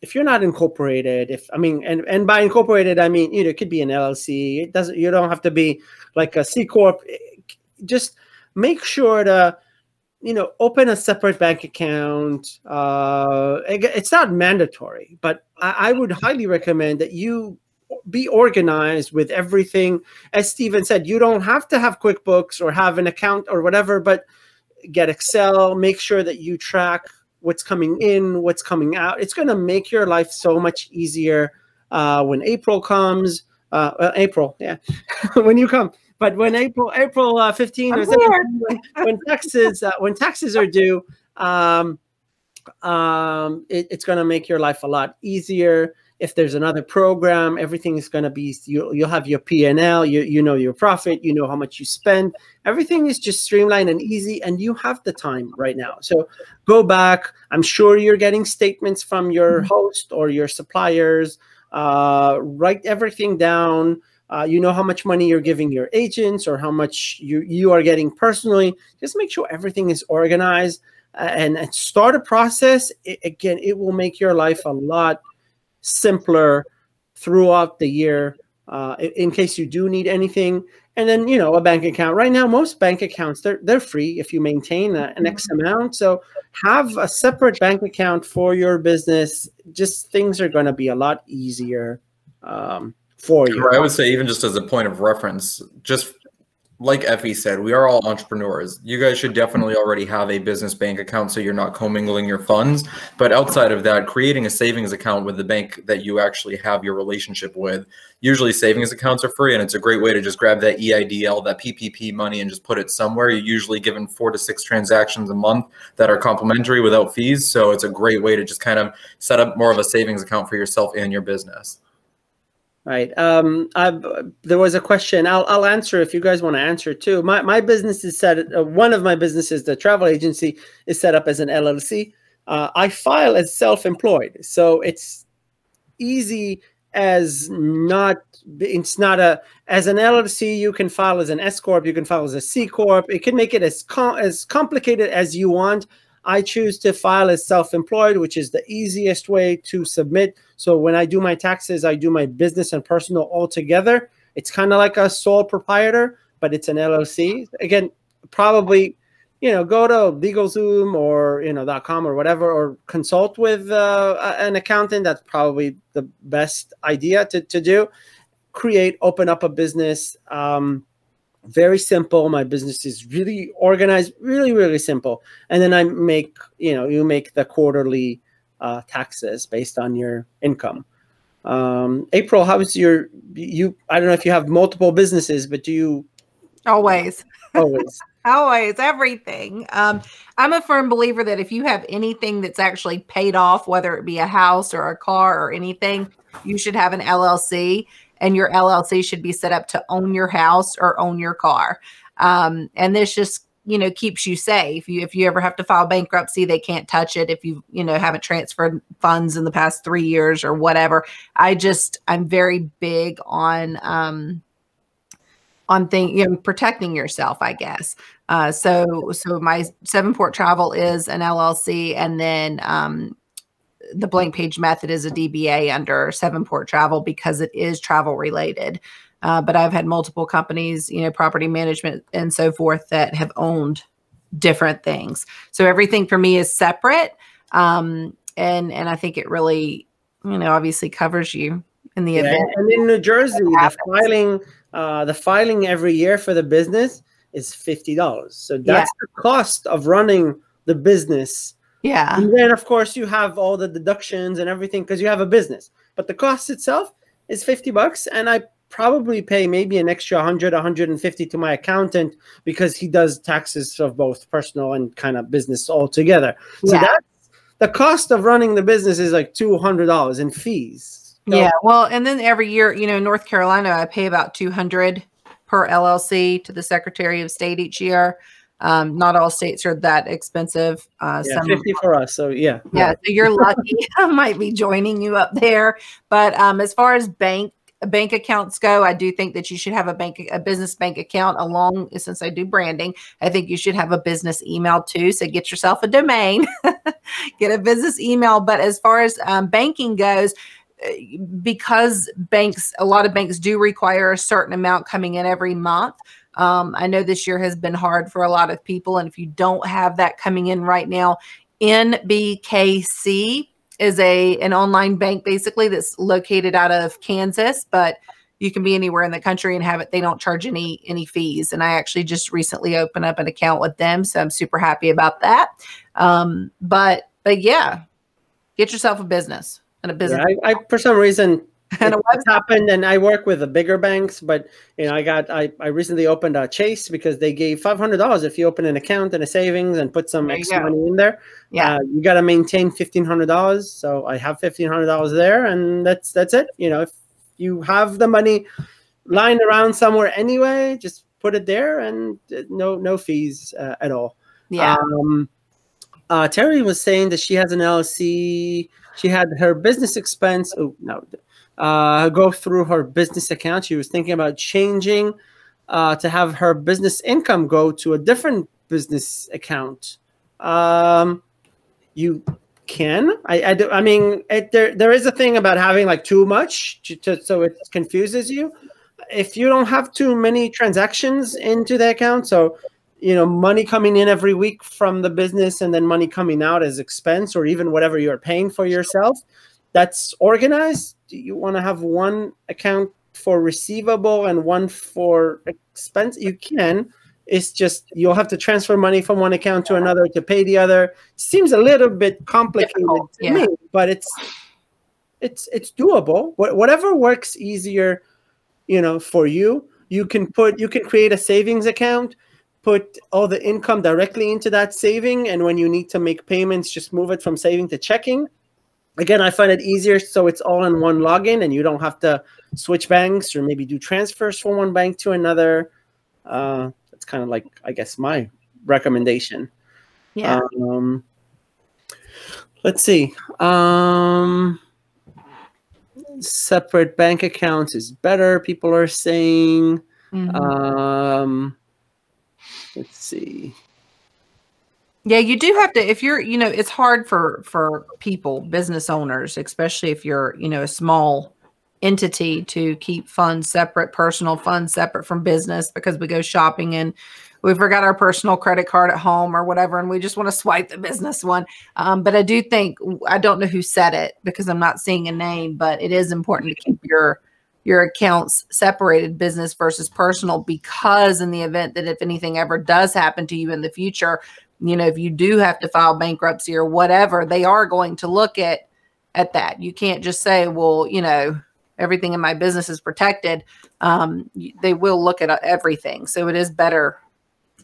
incorporated, and by incorporated I mean, you know, it could be an LLC. You don't have to be like a C corp. Just make sure to, you know, open a separate bank account. It's not mandatory, but I would highly recommend that you be organized with everything. As Steven said, you don't have to have QuickBooks or have an account or whatever, but get Excel. Make sure that you track what's coming in, what's coming out. It's going to make your life so much easier when April comes. April, yeah, when you come. But when April 15 or 17, when taxes are due, it's going to make your life a lot easier. If there's another program, everything is going to be, you'll have your P&L, you know your profit, you know how much you spend. Everything is just streamlined and easy, and you have the time right now. So go back. I'm sure you're getting statements from your host or your suppliers. Write everything down. You know how much money you're giving your agents or how much you are getting personally. Just make sure everything is organized and start a process. Again, it will make your life a lot simpler throughout the year, in case you do need anything. And then, you know, a bank account. Right now, most bank accounts, they're free if you maintain an X amount. So have a separate bank account for your business. Just things are going to be a lot easier for you. I would say, even just as a point of reference, just like Effie said, we are all entrepreneurs. You guys should definitely already have a business bank account so you're not commingling your funds. But outside of that, creating a savings account with the bank that you actually have your relationship with. Usually savings accounts are free, and it's a great way to just grab that EIDL, that PPP money, and just put it somewhere. You're usually given 4 to 6 transactions a month that are complimentary without fees. So it's a great way to just kind of set up more of a savings account for yourself and your business. Right. There was a question. I'll answer if you guys want to answer too. My business is one of my businesses, the travel agency, is set up as an LLC. I file as self-employed, so it's easy as not. It's not as an LLC. You can file as an S corp. You can file as a C corp. It can make it as complicated as you want. I choose to file as self-employed, which is the easiest way to submit. So when I do my taxes, I do my business and personal all together. It's kind of like a sole proprietor, but it's an LLC. Again, probably, you know, go to LegalZoom or, you know, .com or whatever, or consult with an accountant. That's probably the best idea to do. Open up a business. Very simple. My business is really organized, really, really simple. And then I make, you know, you make the quarterly taxes based on your income. April, how is I don't know if you have multiple businesses, but do you always always everything? I'm a firm believer that if you have anything that's actually paid off, whether it be a house or a car or anything, you should have an LLC, and your LLC should be set up to own your house or own your car. And this just, keeps you safe. If you ever have to file bankruptcy, they can't touch it. If you, haven't transferred funds in the past 3 years or whatever. I'm very big on protecting yourself, I guess. So my Sevenport Travel is an LLC, and then, the Blank Page Method is a DBA under Sevenport Travel because it is travel related. But I've had multiple companies, property management and so forth, that have owned different things. So everything for me is separate. And I think it really, obviously covers you in the event. And in New Jersey, the filing every year for the business is $50. So that's the cost of running the business. Yeah. And then, of course, you have all the deductions and everything because you have a business. But the cost itself is $50. And I probably pay maybe an extra $100, $150 to my accountant because he does taxes of both personal and kind of business all together. So that's the cost of running the business is like $200 in fees. So, yeah. Well, and then every year, in North Carolina, I pay about $200 per LLC to the Secretary of State each year. Not all states are that expensive. Some 50 for us. So yeah. So you're lucky. I might be joining you up there. But as far as bank accounts go, I do think that you should have a business bank account since I do branding. I think you should have a business email too. So get yourself a domain, get a business email. But as far as banking goes, because a lot of banks do require a certain amount coming in every month. I know this year has been hard for a lot of people. And if you don't have that coming in right now, NBKC is an online bank basically that's located out of Kansas, but you can be anywhere in the country and have it. They don't charge any fees. And I actually just recently opened up an account with them. So I'm super happy about that. But yeah, get yourself a business and a business. Yeah, I for some reason, it's happened, and I work with the bigger banks, but I recently opened a Chase because they gave $500 if you open an account and a savings and put some extra money in there. Yeah, you got to maintain $1,500, so I have $1,500 there, and that's it. If you have the money lying around somewhere anyway, just put it there, and no fees at all. Yeah. Terry was saying that she has an LLC. She had her business expense. Oh no. Go through her business account. She was thinking about changing to have her business income go to a different business account. You can. I mean, there is a thing about having like too much, so it confuses you. If you don't have too many transactions into the account, so money coming in every week from the business and then money coming out as expense, or even whatever you're paying for yourself, that's organized. You want to have one account for receivable and one for expense. You can. It's just you'll have to transfer money from one account to another to pay the other. Seems a little bit complicated to me, but it's doable. Whatever works easier, for you. You can create a savings account, put all the income directly into that saving, and when you need to make payments, just move it from saving to checking. Again, I find it easier so it's all in one login and you don't have to switch banks or maybe do transfers from one bank to another. That's kind of like, I guess, my recommendation. Yeah. Let's see. Separate bank accounts is better, people are saying. Mm-hmm. Let's see. Yeah, you do have to, if you're, it's hard for people, business owners, especially if you're, a small entity, to keep funds separate, personal funds separate from business, because we go shopping and we forgot our personal credit card at home or whatever, and we just want to swipe the business one. But I do think, I don't know who said it because I'm not seeing a name, but it is important to keep your your accounts separated, business versus personal, because in the event that if anything ever does happen to you in the future, you know, if you do have to file bankruptcy or whatever, they are going to look at that. You can't just say, well, you know, everything in my business is protected. They will look at everything. So it is better,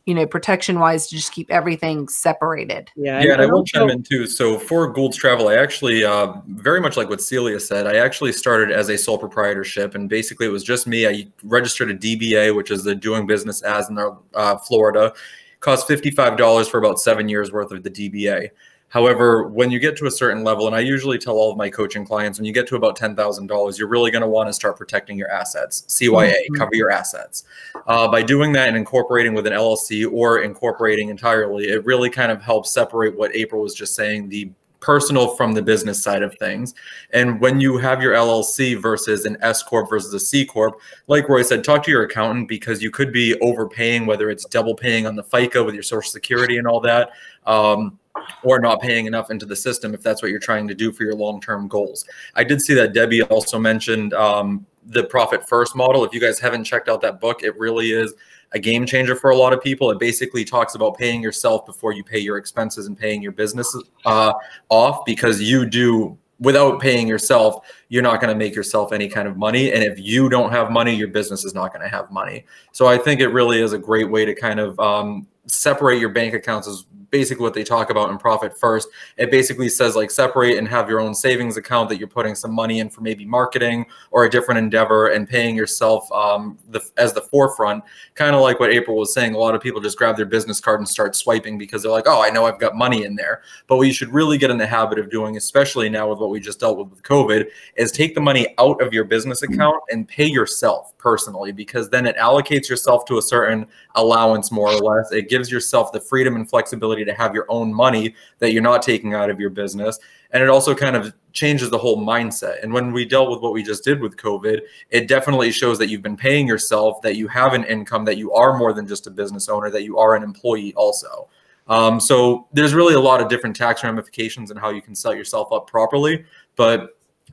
you know, protection wise, to just keep everything separated. Yeah, and I will chime in too. So for Gould's Travel, I actually, very much like what Celia said, I actually started as a sole proprietorship, and basically it was just me. I registered a DBA, which is the doing business as in Florida. Cost $55 for about 7 years worth of the DBA. However, when you get to a certain level, and I usually tell all of my coaching clients, when you get to about $10,000, you're really going to want to start protecting your assets. CYA, cover your assets. By doing that and incorporating with an LLC or incorporating entirely, it really kind of helps separate what April was just saying, the personal from the business side of things. And when you have your LLC versus an S Corp versus a C Corp, like Roy said, talk to your accountant, because you could be overpaying, whether it's double paying on the FICA with your Social Security and all that, or not paying enough into the system if that's what you're trying to do for your long-term goals. I did see that Debbie also mentioned the Profit First model. If you guys haven't checked out that book, it really is a game changer for a lot of people. It basically talks about paying yourself before you pay your expenses and paying your business off, because you do, without paying yourself, you're not going to make yourself any kind of money. And if you don't have money, your business is not going to have money. So I think it really is a great way to kind of separate your bank accounts, is basically what they talk about in Profit First. It basically says, like, separate and have your own savings account that you're putting some money in for maybe marketing or a different endeavor, and paying yourself as the forefront. Kind of like what April was saying, a lot of people just grab their business card and start swiping because they're like, oh, I know I've got money in there. But what you should really get in the habit of doing, especially now with what we just dealt with COVID, is take the money out of your business account and pay yourself personally, because then it allocates yourself to a certain allowance, more or less. It gives yourself the freedom and flexibility to have your own money that you're not taking out of your business. And it also kind of changes the whole mindset. And when we dealt with what we just did with COVID, it definitely shows that you've been paying yourself, that you have an income, that you are more than just a business owner, that you are an employee also. So there's really a lot of different tax ramifications and how you can set yourself up properly. But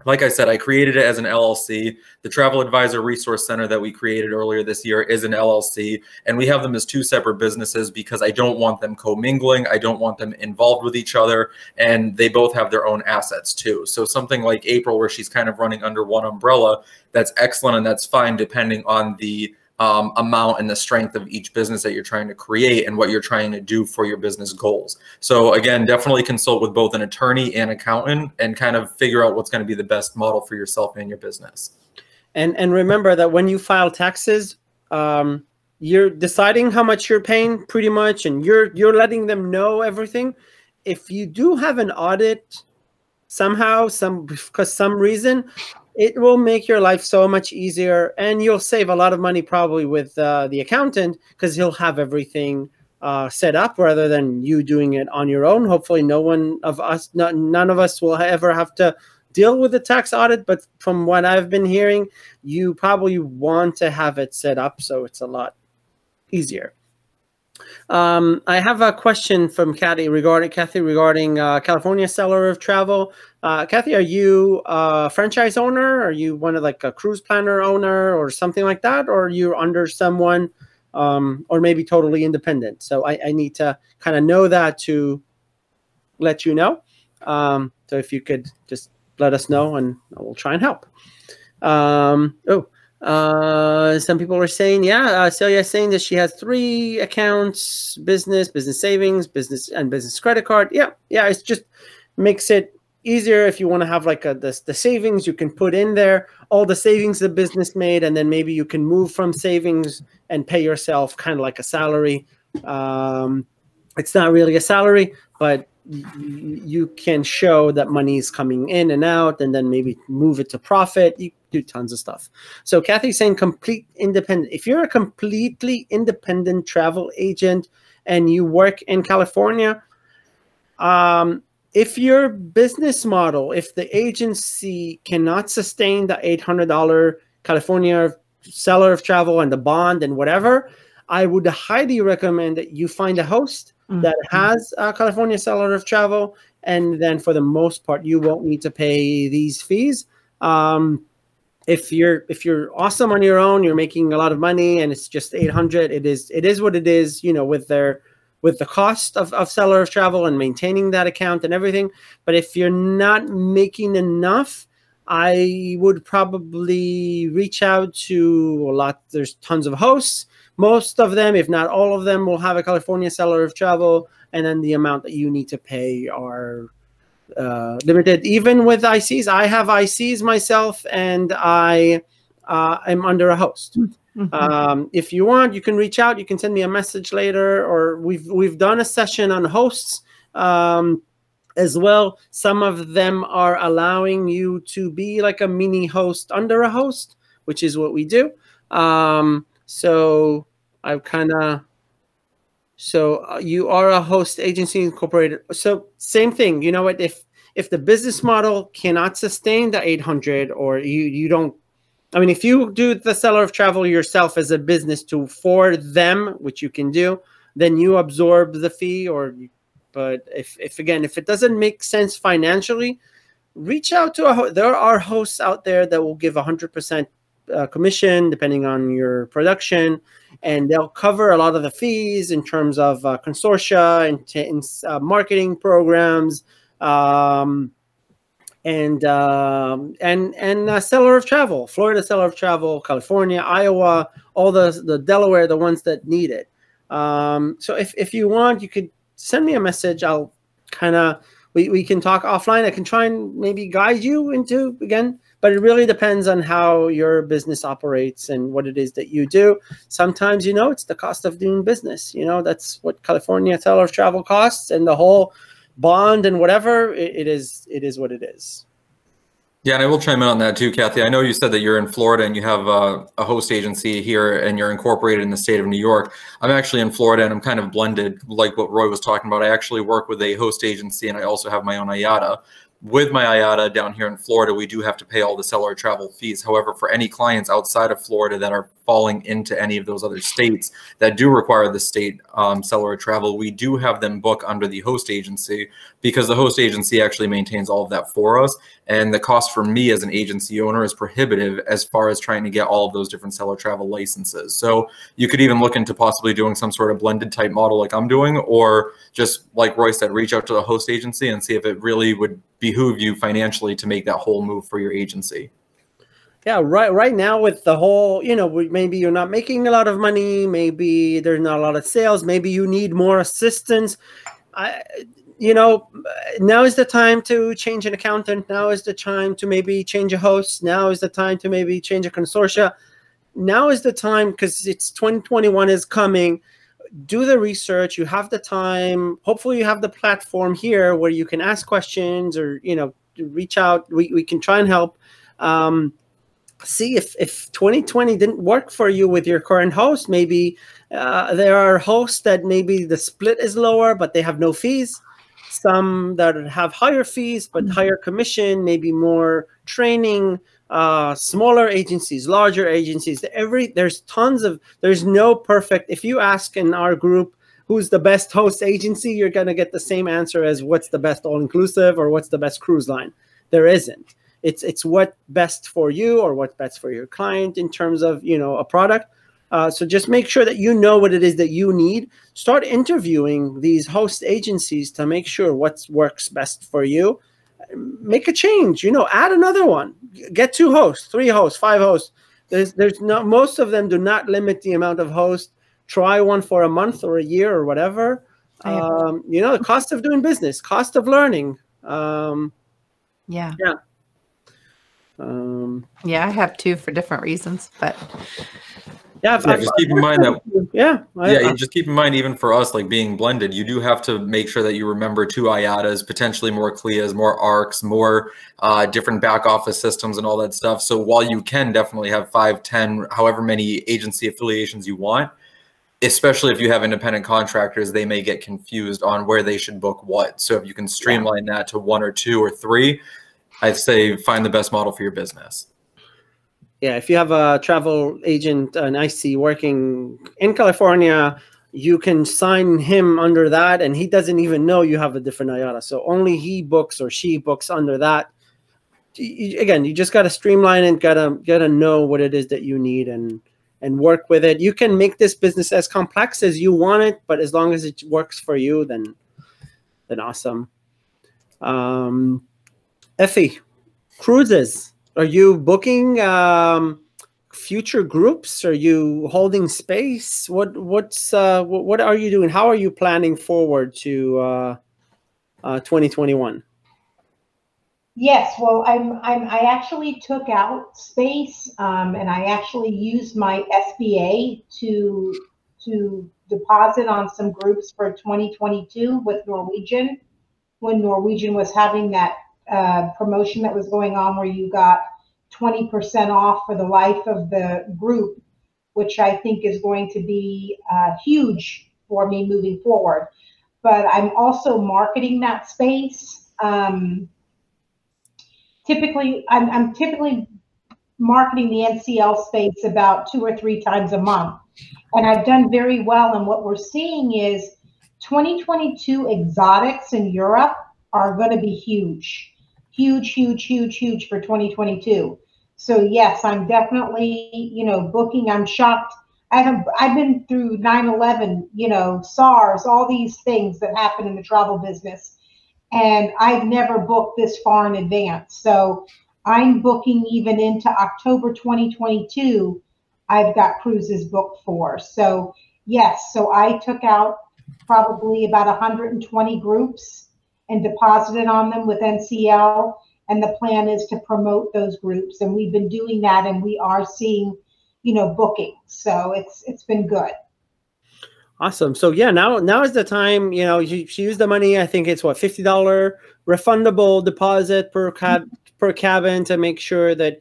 like I said, I created it as an LLC. The Travel Advisor Resource Center that we created earlier this year is an LLC, and we have them as two separate businesses because I don't want them commingling. I don't want them involved with each other, and they both have their own assets too. So something like April, where she's kind of running under one umbrella, that's excellent, and that's fine depending on the amount and the strength of each business that you're trying to create and what you're trying to do for your business goals. So again, definitely consult with both an attorney and accountant and kind of figure out what's going to be the best model for yourself and your business. And remember that when you file taxes, you're deciding how much you're paying pretty much, and you're letting them know everything. If you do have an audit somehow, because some reason, it will make your life so much easier, and you'll save a lot of money probably with the accountant, because he'll have everything set up rather than you doing it on your own. Hopefully none of us will ever have to deal with a tax audit, but from what I've been hearing, you probably want to have it set up so it's a lot easier. I have a question from Kathy regarding California Seller of Travel. Kathy, are you a franchise owner? Are you one of like a cruise planner owner or something like that? Or are you under someone, or maybe totally independent? So I need to kind of know that to let you know. So if you could just let us know, and we'll try and help. Some people are saying, Celia is saying that she has 3 accounts: business savings, business credit card. Yeah, it just makes it easier if you want to have like the savings you can put in there, all the savings the business made, and then maybe you can move from savings and pay yourself kind of like a salary. It's not really a salary, but you can show that money is coming in and out, and then maybe move it to profit. You do tons of stuff. So Kathy's saying complete independent. If you're a completely independent travel agent and you work in California, if your business model, if the agency cannot sustain the $800 California Seller of Travel and the bond and whatever, I would highly recommend that you find a host that has a California Seller of Travel, and then for the most part, you won't need to pay these fees. if you're awesome on your own, you're making a lot of money, and it's just 800. It is what it is. You know, with the cost of Seller of Travel and maintaining that account and everything. But if you're not making enough, I would probably reach out to a lot. There's tons of hosts. Most of them, if not all of them, will have a California Seller of Travel, and then the amount that you need to pay are limited. Even with ICs, I have ICs myself, and I am under a host. If you want, you can reach out. You can send me a message later, or we've done a session on hosts as well. Some of them are allowing you to be like a mini host under a host, which is what we do. So I've kind of. So you are a host agency incorporated. So same thing. You know what? If the business model cannot sustain the 800, or you don't, I mean, if you do the Seller of Travel yourself as a business for them, which you can do, then you absorb the fee. But if it doesn't make sense financially, reach out to there are hosts out there that will give 100% commission depending on your production, and they'll cover a lot of the fees in terms of consortia and marketing programs, and Seller of Travel, Florida Seller of Travel, California, Iowa, all the Delaware, the ones that need it. So if you want, you could send me a message. I'll we can talk offline. I can try and maybe guide you into, again, but it really depends on how your business operates and what it is that you do. Sometimes, it's the cost of doing business. That's what California Seller of Travel costs, and the whole bond and whatever, it is what it is. Yeah, and I will chime in on that too, Kathy. I know you said that you're in Florida and you have a host agency here and you're incorporated in the state of New York. I'm actually in Florida and I'm kind of blended, like what Roy was talking about. I actually work with a host agency and I also have my own IATA. With my IATA down here in Florida, we do have to pay all the Seller of Travel fees. However, for any clients outside of Florida that are falling into any of those other states that do require the state Seller of Travel, we do have them book under the host agency, because the host agency actually maintains all of that for us. And the cost for me as an agency owner is prohibitive as far as trying to get all of those different Seller of Travel licenses. So you could even look into possibly doing some sort of blended type model like I'm doing, or just like Roy said, reach out to the host agency and see if it really would behoove you financially to make that whole move for your agency. Yeah, right now with the whole, maybe you're not making a lot of money, maybe there's not a lot of sales, maybe you need more assistance. Now is the time to change an accountant. Now is the time to maybe change a host. Now is the time to maybe change a consortia. Now is the time, because it's 2021 is coming. Do the research. You have the time. Hopefully you have the platform here where you can ask questions, or, reach out. We can try and help. See if 2020 didn't work for you with your current host. Maybe there are hosts that maybe the split is lower, but they have no fees. Some that have higher fees, but higher commission, maybe more training, smaller agencies, larger agencies. There's no perfect. If you ask in our group, who's the best host agency, you're going to get the same answer as what's the best all-inclusive or what's the best cruise line. There isn't. It's what best for you or what's best for your client in terms of, a product. So just make sure that you know what it is that you need. Start interviewing these host agencies to make sure what works best for you. Make a change, add another one. Get 2 hosts, 3 hosts, 5 hosts. There's no, most of them do not limit the amount of hosts. Try one for a month or a year or whatever. The cost of doing business, cost of learning. Yeah, I have 2 for different reasons, but just keep in mind that just keep in mind, even for us, like being blended, you do have to make sure that you remember 2 IATAs, potentially more CLIAs, more ARCs, more different back office systems and all that stuff. So while you can definitely have 5, 10, however many agency affiliations you want, especially if you have independent contractors, they may get confused on where they should book what. So if you can streamline that to 1 or 2 or 3, I'd say find the best model for your business. Yeah, if you have a travel agent, an IC working in California, you can sign him under that, and he doesn't even know you have a different IATA. So only he books or she books under that. again, you just got to streamline and gotta know what it is that you need and work with it. You can make this business as complex as you want it, but as long as it works for you, then awesome. Effie, cruises. Are you booking future groups? Are you holding space? What are you doing? How are you planning forward to 2021? Yes, well, I actually took out space, and I actually used my SBA to deposit on some groups for 2022 with Norwegian, when Norwegian was having that promotion that was going on where you got 20% off for the life of the group, which I think is going to be huge for me moving forward. But I'm also marketing that space. Typically, I'm typically marketing the NCL space about 2 or 3 times a month. And I've done very well. And what we're seeing is 2022 exotics in Europe are going to be huge, huge, huge, huge, huge for 2022. So yes, I'm definitely, booking. I'm shocked. I've been through 9/11, SARS, all these things that happen in the travel business. And I've never booked this far in advance. So I'm booking even into October 2022. I've got cruises booked for. So yes, so I took out probably about 120 groups and deposited on them with NCL. And the plan is to promote those groups. And we've been doing that, and we are seeing, bookings. So it's been good. Awesome. So yeah, now is the time. She used the money. I think it's $50 refundable deposit per cabin to make sure that,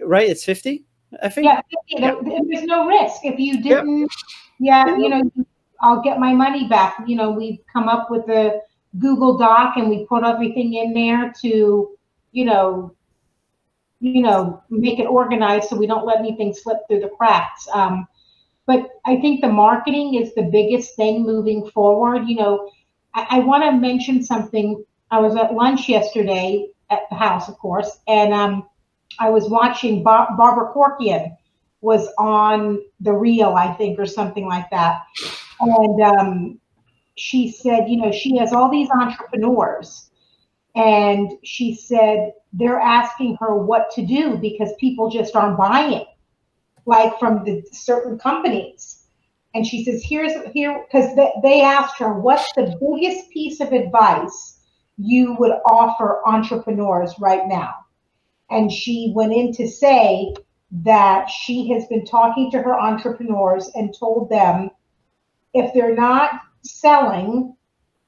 right? It's 50. I think. Yeah, 50. Yeah. There's no risk if you didn't. Yep. Yeah, I'll get my money back. We've come up with a Google Doc and we put everything in there to, make it organized so we don't let anything slip through the cracks. But I think the marketing is the biggest thing moving forward. I want to mention something. I was at lunch yesterday at the house, of course, and I was watching Barbara Corcoran was on The Real, I think, or something like that. And she said, she has all these entrepreneurs. And she said they're asking her what to do because people just aren't buying, like from the certain companies. And she says, because they asked her, what's the biggest piece of advice you would offer entrepreneurs right now? And she went in to say that she has been talking to her entrepreneurs and told them if they're not selling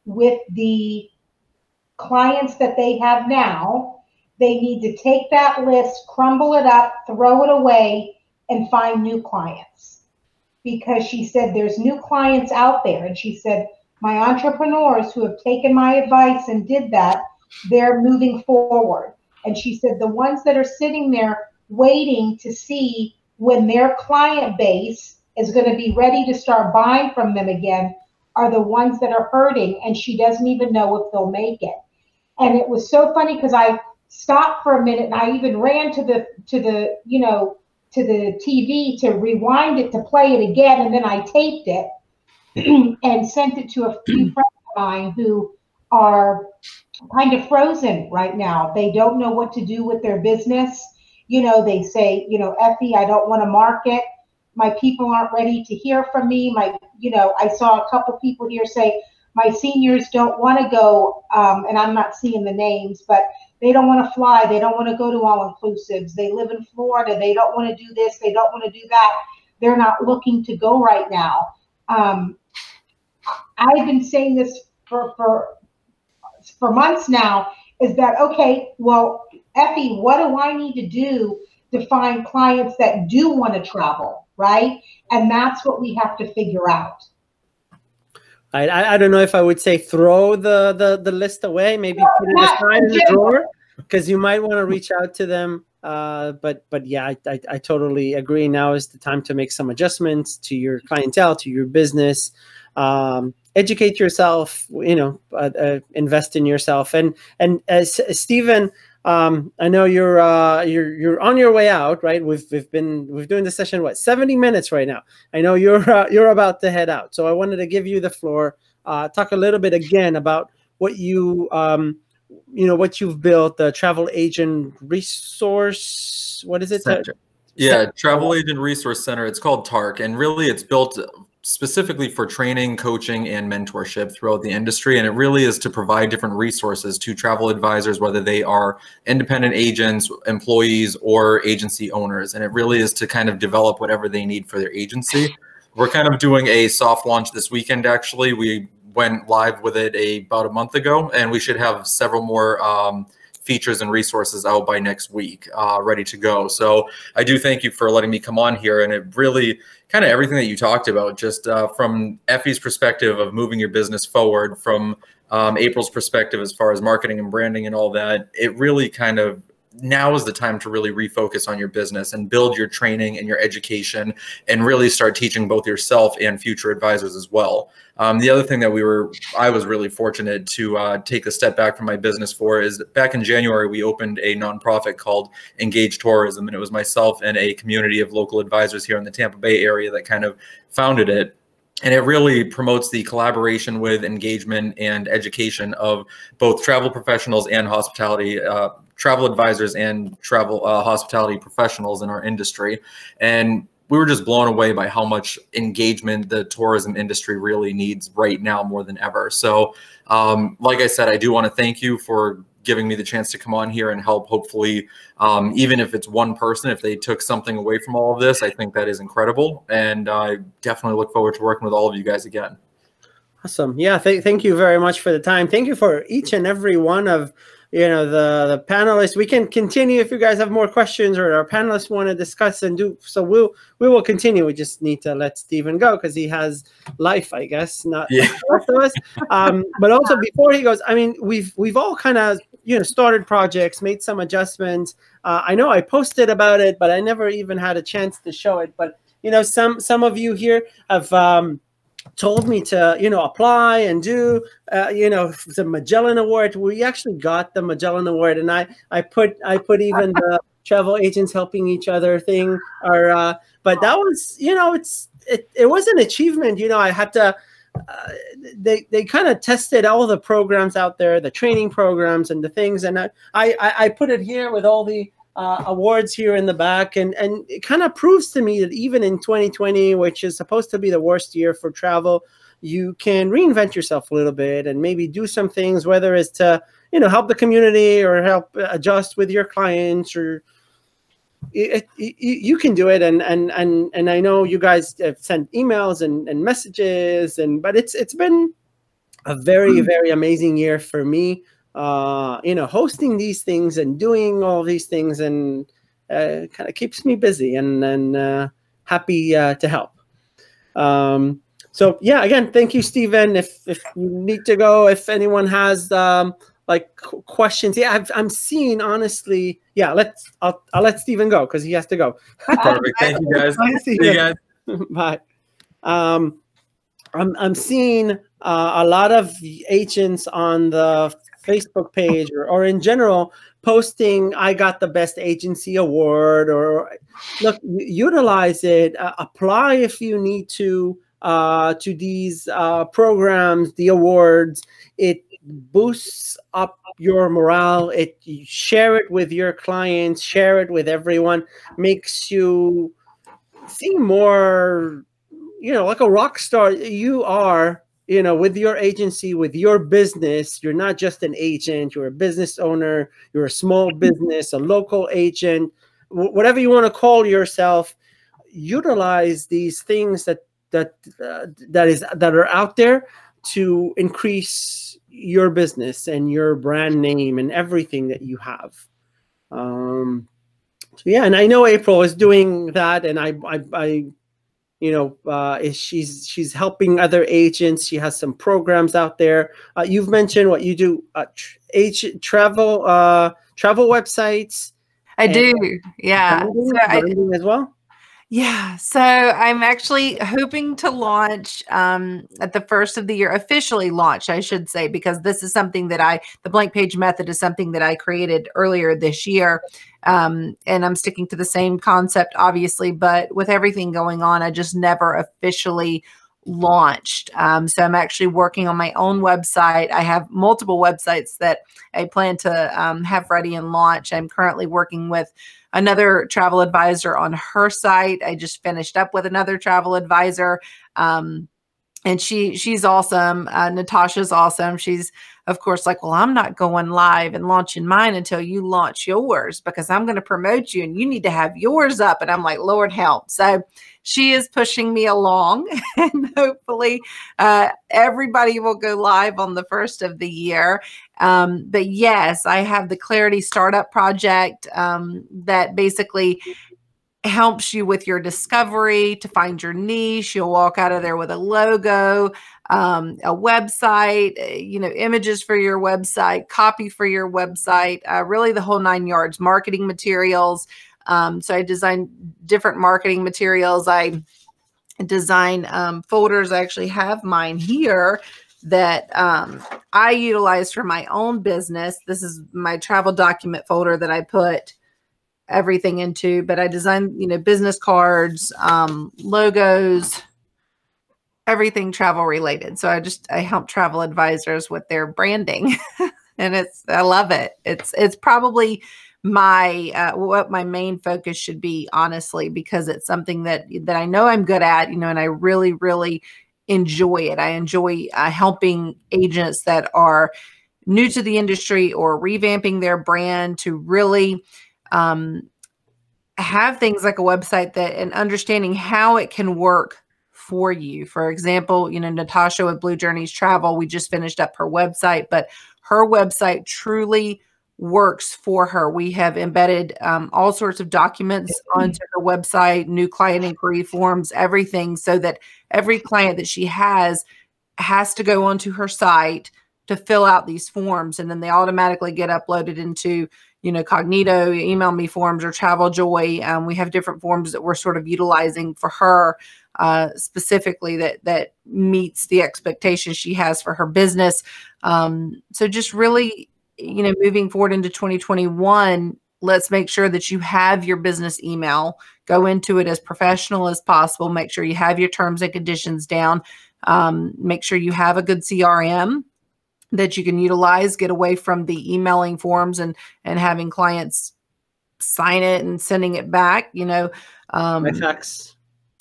with the clients that they have now, they need to take that list, crumble it up, throw it away, and find new clients. Because she said there's new clients out there. And she said, my entrepreneurs who have taken my advice and did that, they're moving forward. And she said the ones that are sitting there waiting to see when their client base is going to be ready to start buying from them again are the ones that are hurting, and she doesn't even know if they'll make it. And it was so funny because I stopped for a minute and I even ran to the TV to rewind it to play it again, and then I taped it and sent it to a few friends of mine who are kind of frozen right now. They don't know what to do with their business. They say, Effie, I don't want to market. My people aren't ready to hear from me. I saw a couple people here say, my seniors don't want to go, and I'm not seeing the names, but they don't want to fly. They don't want to go to all-inclusives. They live in Florida. They don't want to do this. They don't want to do that. They're not looking to go right now. I've been saying this for months now, is that, okay, well, Effie, what do I need to do to find clients that do want to travel, right? And that's what we have to figure out. I don't know if I would say throw the list away, maybe put it aside in the drawer, because you might want to reach out to them. But yeah, I totally agree. Now is the time to make some adjustments to your clientele, to your business. Educate yourself, invest in yourself. And as Stephen I know you're on your way out, right? We've doing the session, what, 70 minutes right now. I know you're about to head out, so I wanted to give you the floor. Talk a little bit again about what you what you've built, the Travel Agent Resource. What is it? Center. Yeah, Travel Agent Resource Center. It's called TARC, and really it's built specifically for training, coaching, and mentorship throughout the industry. And it really is to provide different resources to travel advisors, whether they are independent agents, employees, or agency owners. And it really is to kind of develop whatever they need for their agency. We're kind of doing a soft launch this weekend, actually. We went live with it about a month ago, and we should have several more features and resources out by next week, ready to go. So I do thank you for letting me come on here. And it really kind of everything that you talked about, just from Effie's perspective of moving your business forward, from April's perspective as far as marketing and branding and all that, it really kind of, now is the time to really refocus on your business and build your training and your education and really start teaching both yourself and future advisors as well. The other thing that I was really fortunate to take a step back from my business for is back in January, we opened a nonprofit called Engage Tourism, and it was myself and a community of local advisors here in the Tampa Bay area that kind of founded it. And it really promotes the collaboration with engagement and education of both travel professionals and hospitality travel advisors and travel hospitality professionals in our industry. And we were just blown away by how much engagement the tourism industry really needs right now more than ever. So like I said, I do want to thank you for giving me the chance to come on here and help. Hopefully, even if it's one person, if they took something away from all of this, I think that is incredible. And I definitely look forward to working with all of you guys again. Awesome. Yeah. Thank you very much for the time. Thank you for each and every one of the panelists. We can continue if you guys have more questions or our panelists want to discuss and do so. We will continue. We just need to let Stephen go because he has life, I guess, not like the rest of us. But also before he goes, I mean, we've all kind of started projects, made some adjustments. I know I posted about it, but I never even had a chance to show it. But some of you here have told me to apply and do the Magellan Award. We actually got the Magellan Award, and I put even the travel agents helping each other thing, but that was it was an achievement. I had to they kind of tested all the programs out there, the training programs and the things, and I put it here with all the awards here in the back, and it kind of proves to me that even in 2020, which is supposed to be the worst year for travel, you can reinvent yourself a little bit and maybe do some things, whether it's to help the community or help adjust with your clients, or you can do it. And I know you guys have sent emails and messages, but it's been a very, very amazing year for me. Hosting these things and doing all these things, and kind of keeps me busy and happy to help. So yeah, again, thank you, Stephen. If you need to go, if anyone has questions, yeah, I'm seeing, honestly, yeah, I'll let Stephen go because he has to go. Perfect. Thank you, guys. Bye, see you guys. Bye. I'm seeing a lot of agents on the Facebook page or in general posting, I got the best agency award, or look, utilize it, apply if you need to these programs, the awards. It boosts up your morale. You share it with your clients, share it with everyone, makes you seem more, like a rock star. You are, with your agency, with your business. You're not just an agent, you're a business owner, you're a small business, a local agent, whatever you want to call yourself. Utilize these things that are out there to increase your business and your brand name and everything that you have. So yeah, and I know April is doing that, and she's helping other agents. She has some programs out there. You've mentioned what you do, travel websites. I do, yeah. Branding as well. Yeah, so I'm actually hoping to launch at the first of the year, officially launch, I should say, because this is something that the blank page method is something that I created earlier this year. And I'm sticking to the same concept, obviously, but with everything going on, I just never officially launched. So I'm actually working on my own website. I have multiple websites that I plan to have ready and launch. I'm currently working with another travel advisor on her site. I just finished up with another travel advisor. And she's awesome. Natasha's awesome. She's, of course, like, well, I'm not going live and launching mine until you launch yours, because I'm going to promote you and you need to have yours up. And I'm like, Lord help. So she is pushing me along, and hopefully everybody will go live on the first of the year. But yes, I have the Clarity Startup Project that basically helps you with your discovery, to find your niche. You'll walk out of there with a logo, a website, images for your website, copy for your website, really the whole 9 yards, marketing materials. So I design different marketing materials. I design folders. I actually have mine here that I utilize for my own business. This is my travel document folder that I put everything into, but I design, business cards, logos, everything travel related. So I help travel advisors with their branding and I love it. It's probably what my main focus should be, honestly, because it's something that I know I'm good at, and I really, really enjoy it. I enjoy helping agents that are new to the industry or revamping their brand to really have things like a website and understanding how it can work for you. For example, Natasha with Blue Journeys Travel, we just finished up her website, but her website truly works for her. We have embedded all sorts of documents onto her website, new client inquiry forms, everything, so that every client that she has to go onto her site to fill out these forms, and then they automatically get uploaded into Cognito, Email Me forms, or Travel Joy. We have different forms that we're sort of utilizing for her specifically that meets the expectations she has for her business. So just really, moving forward into 2021, let's make sure that you have your business email. Go into it as professional as possible. Make sure you have your terms and conditions down. Make sure you have a good CRM that you can utilize. Get away from the emailing forms and having clients sign it and sending it back. My fax.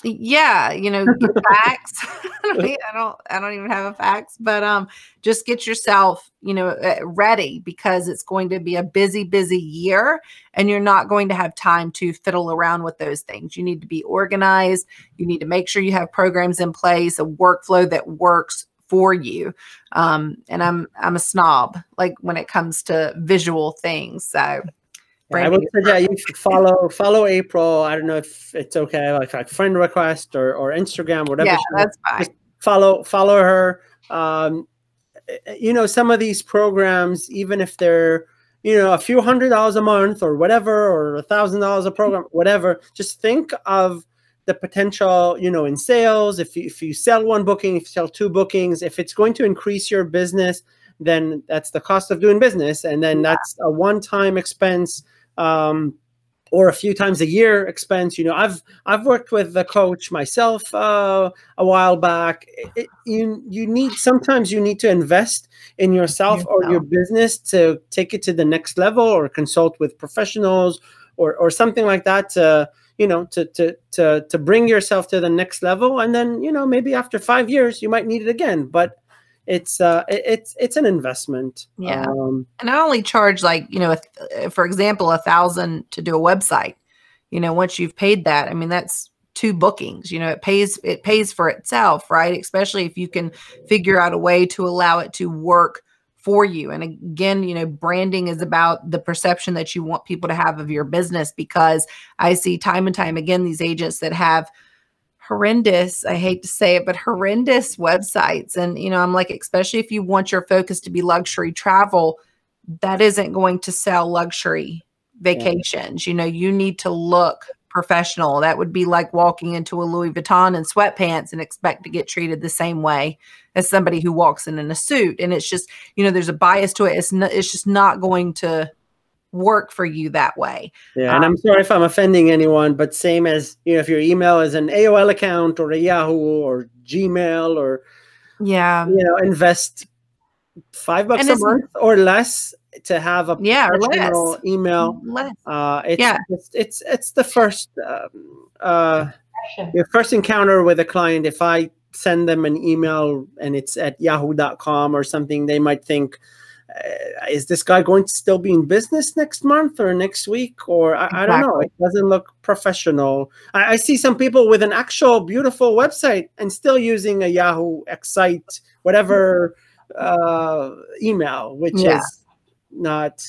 Yeah, get fax. I don't even have a fax, but just get yourself, ready, because it's going to be a busy year, and you're not going to have time to fiddle around with those things. You need to be organized. You need to make sure you have programs in place, a workflow that works for you. And I'm a snob, like when it comes to visual things. So I would suggest you follow April. I don't know if it's okay, like friend request or Instagram, whatever. Yeah, that's fine. Just follow her. Some of these programs, even if they're a few $100s a month or whatever, or $1,000 a program, whatever, just think of the potential, in sales. If you sell one booking, if you sell 2 bookings, if it's going to increase your business, then that's the cost of doing business. And then that's a one-time expense, or a few times a year expense. I've worked with the coach myself a while back. Sometimes you need to invest in yourself or your business to take it to the next level, or consult with professionals or something like that to bring yourself to the next level. And then, maybe after 5 years, you might need it again, but it's an investment. Yeah. And I only charge, like, for example, $1,000 to do a website. Once you've paid that, I mean, that's 2 bookings. It pays for itself, right? Especially if you can figure out a way to allow it to work for you. And again, branding is about the perception that you want people to have of your business, because I see time and time again these agents that have horrendous, I hate to say it, but horrendous websites. And, I'm like, especially if you want your focus to be luxury travel, that isn't going to sell luxury vacations. You need to look professional. That would be like walking into a Louis Vuitton in sweatpants and expect to get treated the same way as somebody who walks in a suit. And it's just, you know, there's a bias to it. It's just not going to work for you that way. Yeah, and I'm sorry if I'm offending anyone, but same as, you know, if your email is an AOL account or a Yahoo or Gmail or, yeah, you know, invest $5 a month or less to have a professional email. It's the first your first encounter with a client. If I send them an email and it's at yahoo.com or something, they might think, is this guy going to still be in business next month or next week? Or I don't know. It doesn't look professional. I see some people with an actual beautiful website and still using a Yahoo Excite, whatever email, which is not,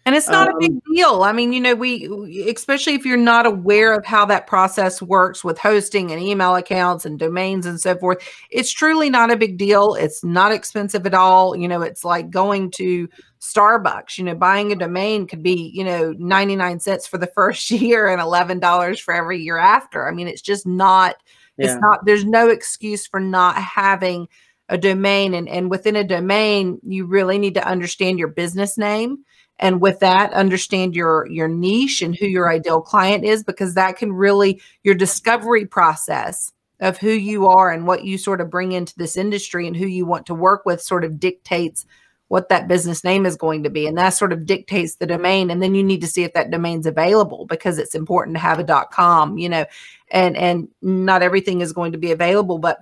And it's not a big deal. I mean, you know, we especially if you're not aware of how that process works with hosting and email accounts and domains and so forth, it's truly not a big deal. It's not expensive at all. You know, it's like going to Starbucks. You know, buying a domain could be, you know, 99 cents for the first year and $11 for every year after. I mean, it's just not, it's not, there's no excuse for not having a domain. And within a domain, you really need to understand your business name. And with that, understand your niche and who your ideal client is, because that can really, your discovery process of who you are and what you sort of bring into this industry and who you want to work with sort of dictates what that business name is going to be. And that sort of dictates the domain. And then you need to see if that domain's available, because it's important to have a .com, you know, and not everything is going to be available, but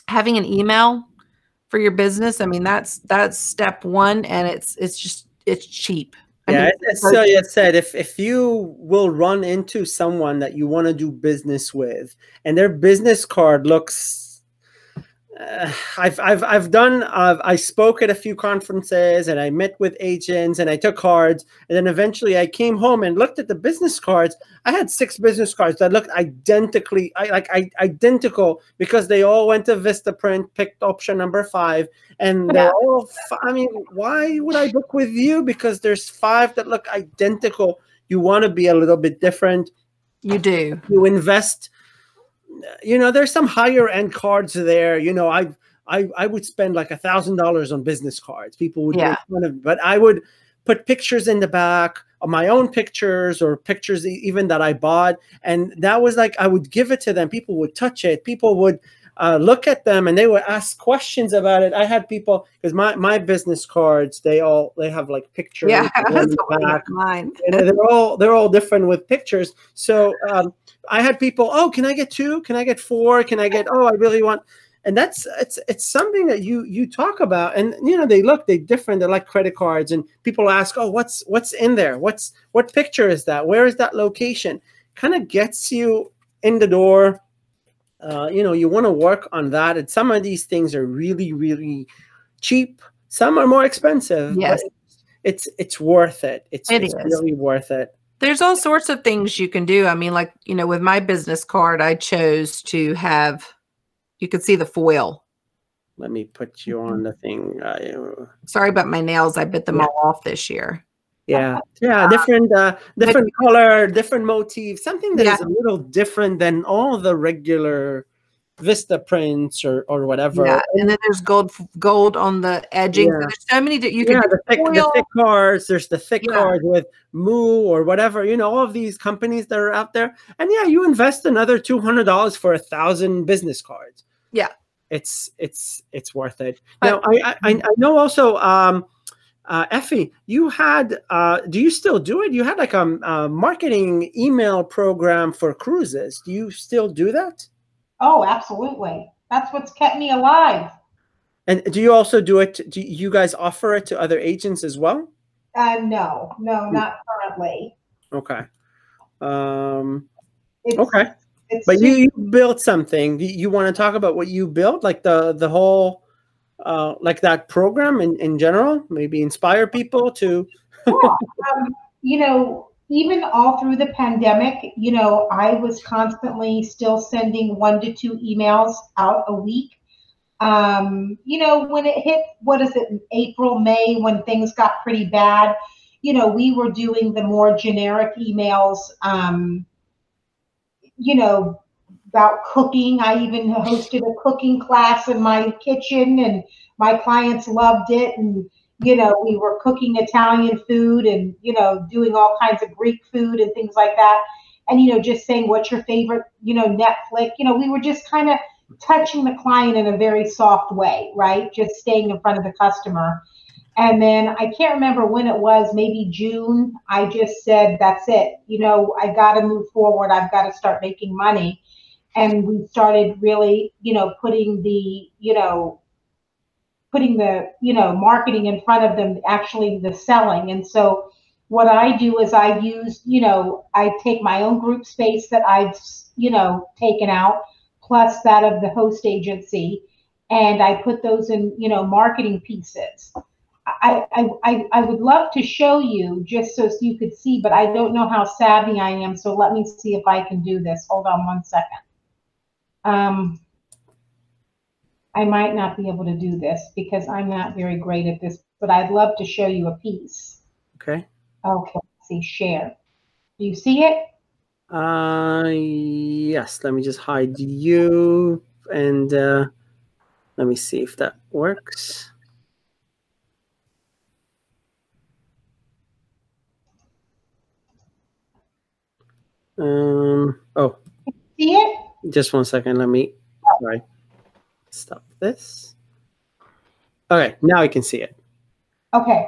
having an email for your business, I mean, that's step one. And it's cheap. As Celia said, if you will run into someone that you want to do business with and their business card looks, I spoke at a few conferences and I met with agents and I took cards, and then eventually I came home and looked at the business cards. I had 6 business cards that looked identical because they all went to Vistaprint, picked option number 5, and they're all, I mean, why would I book with you? Because there's 5 that look identical. You want to be a little bit different. You do. You invest. You know, there's some higher end cards there. You know, I would spend like $1,000 on business cards. People would make fun of, but I would put pictures in the back of my own pictures or pictures even that I bought, and that was like I would give it to them. People would touch it. People would look at them and they would ask questions about it. I had people, because my business cards, they have like pictures. Yeah, in the back. Mine. They're all different with pictures. So I had people, oh, can I get 2? Can I get 4? Can I get, oh, I really want, and it's something that you talk about, and you know, they're different. They're like credit cards, and people ask, oh, what's in there? What picture is that? Where is that location? Kind of gets you in the door. You know, you want to work on that. And some of these things are really, really cheap. Some are more expensive. Yes. But it's worth it. It's really worth it. There's all sorts of things you can do. I mean, like, you know, with my business card, I chose to have, you could see the foil. Let me put you on the thing. Sorry about my nails. I bit them all off this year. Yeah. Different color, different motif, something that is a little different than all the regular Vistaprints or whatever. Yeah. And then there's gold on the edging. So there's so many that you can the thick cards. There's the thick cards with Moo or whatever, you know, all of these companies that are out there. And you invest another $200 for 1,000 business cards. Yeah. It's worth it. Now I know also Effie, you had, do you still do it? You had like a marketing email program for cruises. Do you still do that? Oh, absolutely. That's what's kept me alive. And do you also do it? Do you guys offer it to other agents as well? No, not currently. Okay. Okay. But you built something. You want to talk about what you built, like the whole, like that program in general, maybe inspire people to. You know, even all through the pandemic, you know, I was constantly still sending 1 to 2 emails out a week. You know, when it hit, April, May, when things got pretty bad, you know, we were doing the more generic emails, you know, about cooking. I even hosted a cooking class in my kitchen, and my clients loved it. And, you know, we were cooking Italian food and, you know, doing all kinds of Greek food and things like that. And, you know, just saying, what's your favorite, you know, Netflix? You know, we were just kind of touching the client in a very soft way, right? Just staying in front of the customer. And then I can't remember when it was, maybe June. I just said, that's it. You know, I got to move forward. I've got to start making money. And we started really, you know, putting the, you know, marketing in front of them, actually the selling. And so what I do is I use, you know, I take my own group space that I've, you know, taken out, plus that of the host agency, and I put those in, you know, marketing pieces. I would love to show you just so you could see, but I don't know how savvy I am. So let me see if I can do this. Hold on one second. I might not be able to do this because I'm not very great at this, but I'd love to show you a piece. Okay. Okay, let's see, share. Do you see it? Yes, let me just hide you, and let me see if that works. Oh, See it? just one second. Let me stop this. Okay, now I can see it. Okay,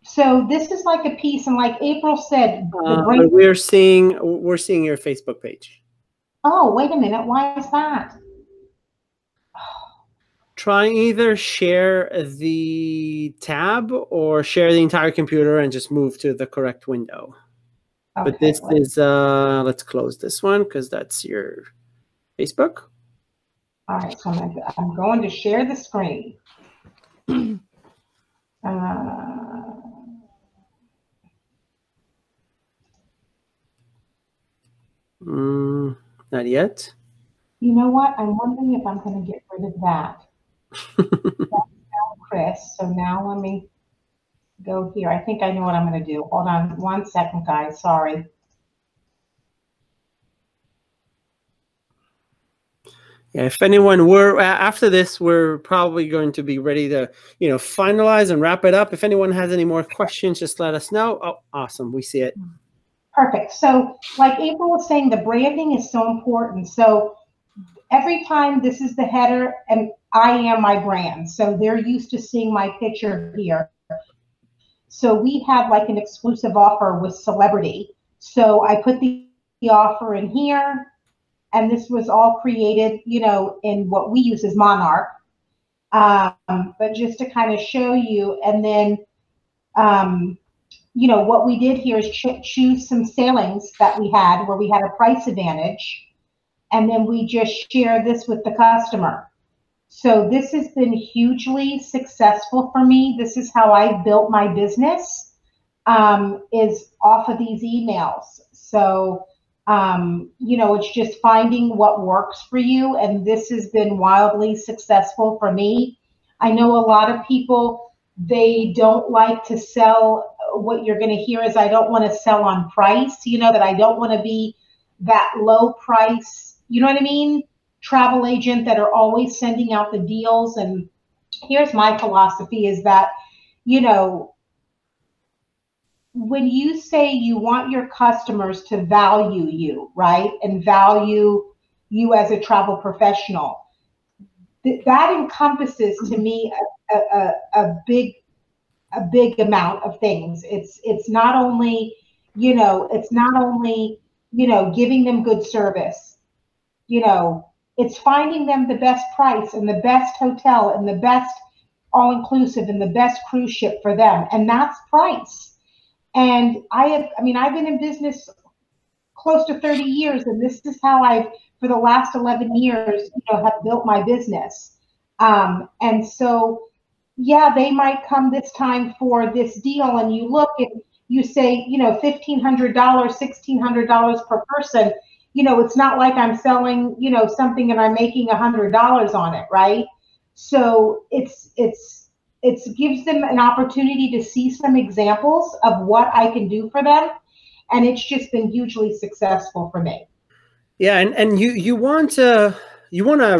so this is like a piece, and like April said, we're seeing your Facebook page. Oh, wait a minute. Why is that? Try either share the tab or share the entire computer and just move to the correct window. Okay, but this is, let's close this one because that's your Facebook. All right, so I'm going to share the screen. Not yet. You know what? I'm wondering if I'm going to get rid of that. That's now Chris. So now let me go here. I think I know what I'm going to do. Hold on one second, guys. Sorry. Yeah, if anyone were after this, we're probably going to be ready to, you know, finalize and wrap it up. If anyone has any more questions, just let us know. Oh, awesome. We see it. Perfect. So like April was saying, the branding is so important. So every time this is the header, and I am my brand. So they're used to seeing my picture here. So we have like an exclusive offer with Celebrity. So I put the offer in here. And this was all created, you know, in what we use as Monarch. But just to kind of show you, and then, you know, what we did here is choose some sailings that we had where we had a price advantage. And then we just share this with the customer. So this has been hugely successful for me. This is how I built my business, is off of these emails. So, you know, it's just finding what works for you. And this has been wildly successful for me. I know a lot of people, they don't like to sell. What you're going to hear is, I don't want to sell on price, you know, that I don't want to be that low price, you know what I mean? Travel agent that are always sending out the deals. And here's my philosophy is that, you know, when you say you want your customers to value you, right, and value you as a travel professional, that encompasses to me a big amount of things. It's not only, you know, giving them good service, you know, it's finding them the best price and the best hotel and the best all-inclusive and the best cruise ship for them, and that's price. And I've been in business close to 30 years, and this is how I've, for the last 11 years, you know, have built my business. And so, yeah, they might come this time for this deal, and you look and you say, you know, $1,500, $1,600 per person. You know, it's not like I'm selling, you know, something and I'm making $100 on it, right? So it gives them an opportunity to see some examples of what I can do for them. And it's just been hugely successful for me. Yeah, and you want to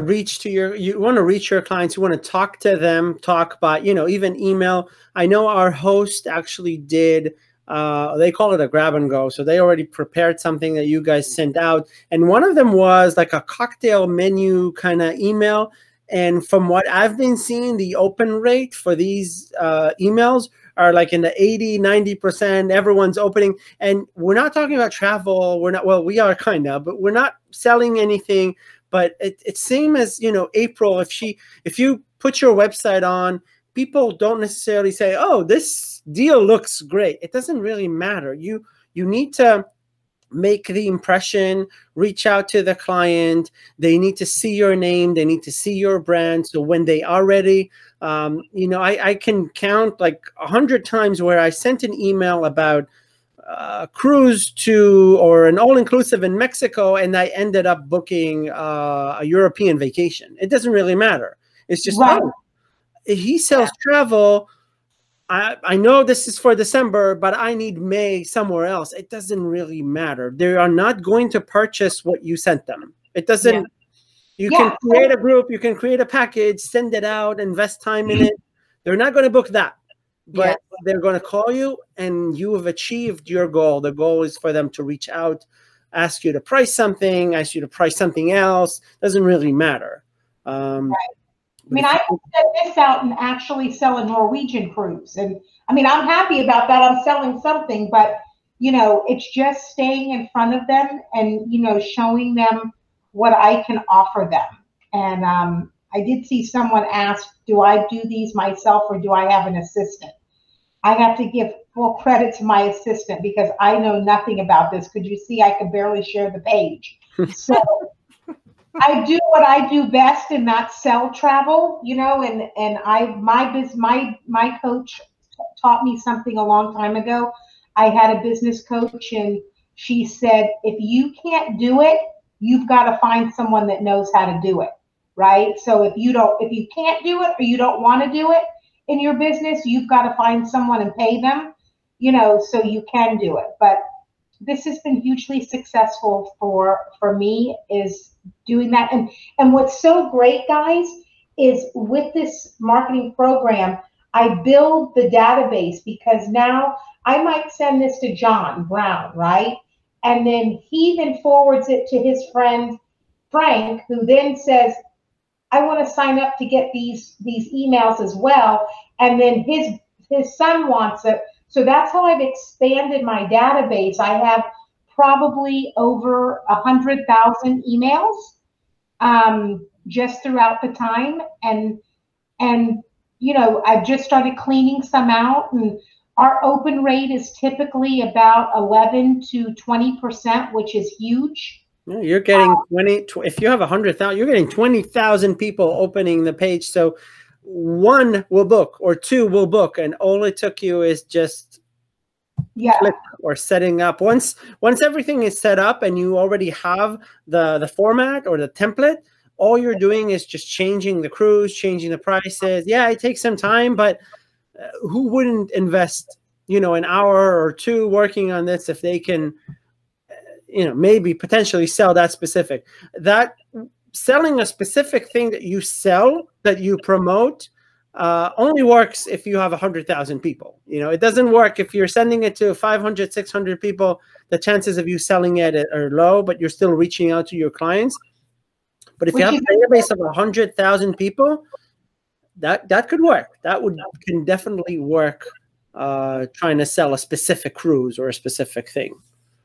reach your clients. You want to talk to them, talk by, even email. I know our host actually did, they call it a grab and go. So they already prepared something that you guys sent out. And one of them was like a cocktail menu kind of email. And from what I've been seeing, the open rate for these emails are like in the 80–90%. Everyone's opening. And we're not talking about travel. Well, we are kind of, but we're not selling anything. But it's same as, April. If you put your website on, people don't necessarily say, oh, this deal looks great. It doesn't really matter. You need to make the impression, reach out to the client. They need to see your name. They need to see your brand. So when they are ready, I can count like 100 times where I sent an email about a cruise or an all-inclusive in Mexico, and I ended up booking a European vacation. It doesn't really matter. It's just, right. He sells travel. I know this is for December, but I need May somewhere else. It doesn't really matter. They are not going to purchase what you sent them. It doesn't. Yeah. You can create a group. You can create a package, send it out, invest time in it. They're not going to book that. But they're going to call you, and you have achieved your goal. The goal is for them to reach out, ask you to price something, ask you to price something else. Doesn't really matter. Right. I mean, I can set this out and actually sell a Norwegian cruise. And I mean, I'm happy about that. I'm selling something, but, it's just staying in front of them and, showing them what I can offer them. And I did see someone ask, do I do these myself or do I have an assistant? I have to give full credit to my assistant because I know nothing about this. Could you see I could barely share the page? So I do what I do best, and that's sell travel, and my coach taught me something a long time ago. I had a business coach, and she said, if you can't do it, you've got to find someone that knows how to do it. Right? So if you can't do it or you don't want to do it in your business, you've got to find someone and pay them, so you can do it. But this has been hugely successful for me, is doing that. And what's so great, guys, is with this marketing program, I build the database, because now I might send this to John Brown, right? And then he then forwards it to his friend Frank, who then says, I want to sign up to get these emails as well. And then his son wants it. So that's how I've expanded my database. I have probably over 100,000 emails just throughout the time. And I've just started cleaning some out, and our open rate is typically about 11 to 20%, which is huge. Yeah, you're getting 20. If you have 100,000, you're getting 20,000 people opening the page. So one will book or two will book, and all it took you is just click or setting up. Once everything is set up and you already have the format or the template, all you're doing is just changing the cruise, changing the prices. Yeah, it takes some time, but who wouldn't invest, an hour or two working on this if they can, maybe potentially sell that specific. That selling a specific thing that you sell, that you promote, only works if you have 100,000 people. It doesn't work if you're sending it to 500, 600 people. The chances of you selling it are low, but you're still reaching out to your clients. But if you have a database of 100,000 people, that could work. Can definitely work. Trying to sell a specific cruise or a specific thing.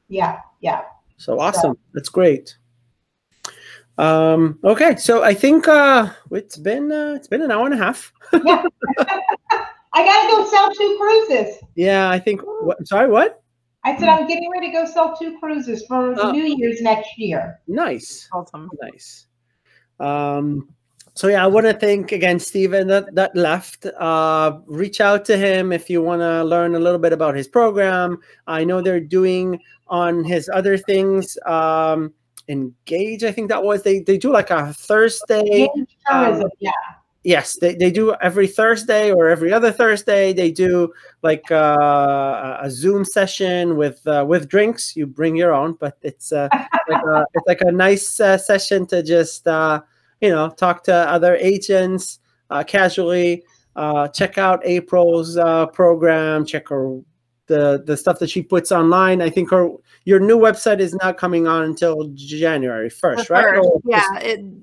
Yeah. So awesome. That's great. Okay, so I think it's been an hour and a half. Yeah. I gotta go sell 2 cruises. Yeah, I think. Sorry, what? I said I'm getting ready to go sell 2 cruises for New Year's next year. Nice. Awesome. Nice. So yeah, I want to thank again Steven that left. Reach out to him if you want to learn a little bit about his program. I know they're doing on his other things. Engage, I think that was, they do like a Thursday. Tourism, yeah. Yes, they do every Thursday or every other Thursday. They do like a Zoom session with drinks. You bring your own, but it's like a nice session to just talk to other agents casually. Check out April's program. Check her the stuff that she puts online. I think your new website is not coming on until January 1st, right?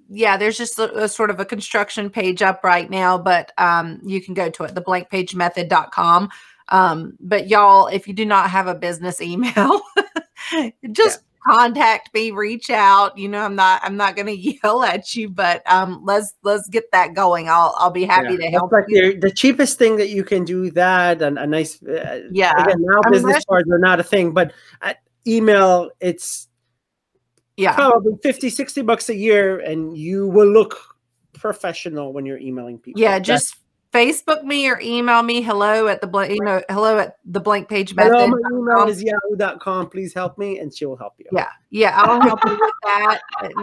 Yeah, there's just a sort of a construction page up right now, but you can go to it, theblankpagemethod.com. But y'all, if you do not have a business email, just contact me, reach out. I'm not going to yell at you, but let's get that going. I'll be happy to help. Like the cheapest thing that you can do that, and a nice Again, now business cards are not a thing, but email, it's probably $50-$60 a year, and you will look professional when you're emailing people. Yeah, just Facebook me or email me. Hello at the blank page method. Hello, my email is yahoo.com. Please help me, and she will help you. Yeah, I'll help you with that.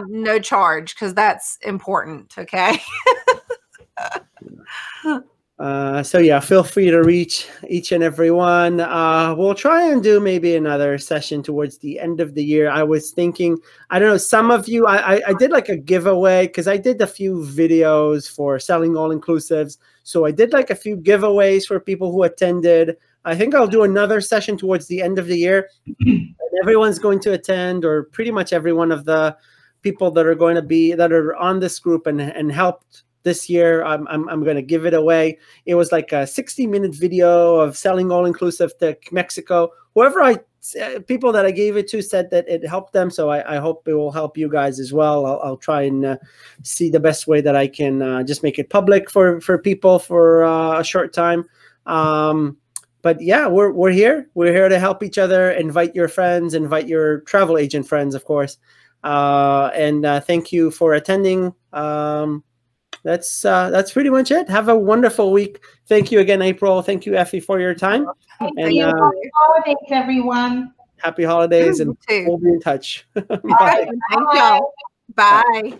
No charge, because that's important. Okay. So yeah, feel free to reach each and every one. We'll try and do maybe another session towards the end of the year. I was thinking, I don't know, some of you, I did like a giveaway because I did a few videos for selling all inclusives. So I did like a few giveaways for people who attended. I think I'll do another session towards the end of the year. And everyone's going to attend, or pretty much every one of the people that are on this group and helped this year. I'm going to give it away. It was like a 60-minute video of selling all inclusive to Mexico. People that I gave it to said that it helped them. So I hope it will help you guys as well. I'll try and see the best way that I can just make it public for people for a short time. But yeah, we're here. We're here to help each other. Invite your friends, invite your travel agent friends, of course. And thank you for attending. That's pretty much it. Have a wonderful week. Thank you again, April. Thank you, Effie, for your time. Happy holidays, everyone. Happy holidays, and we'll be in touch. Bye. All right, bye. Bye.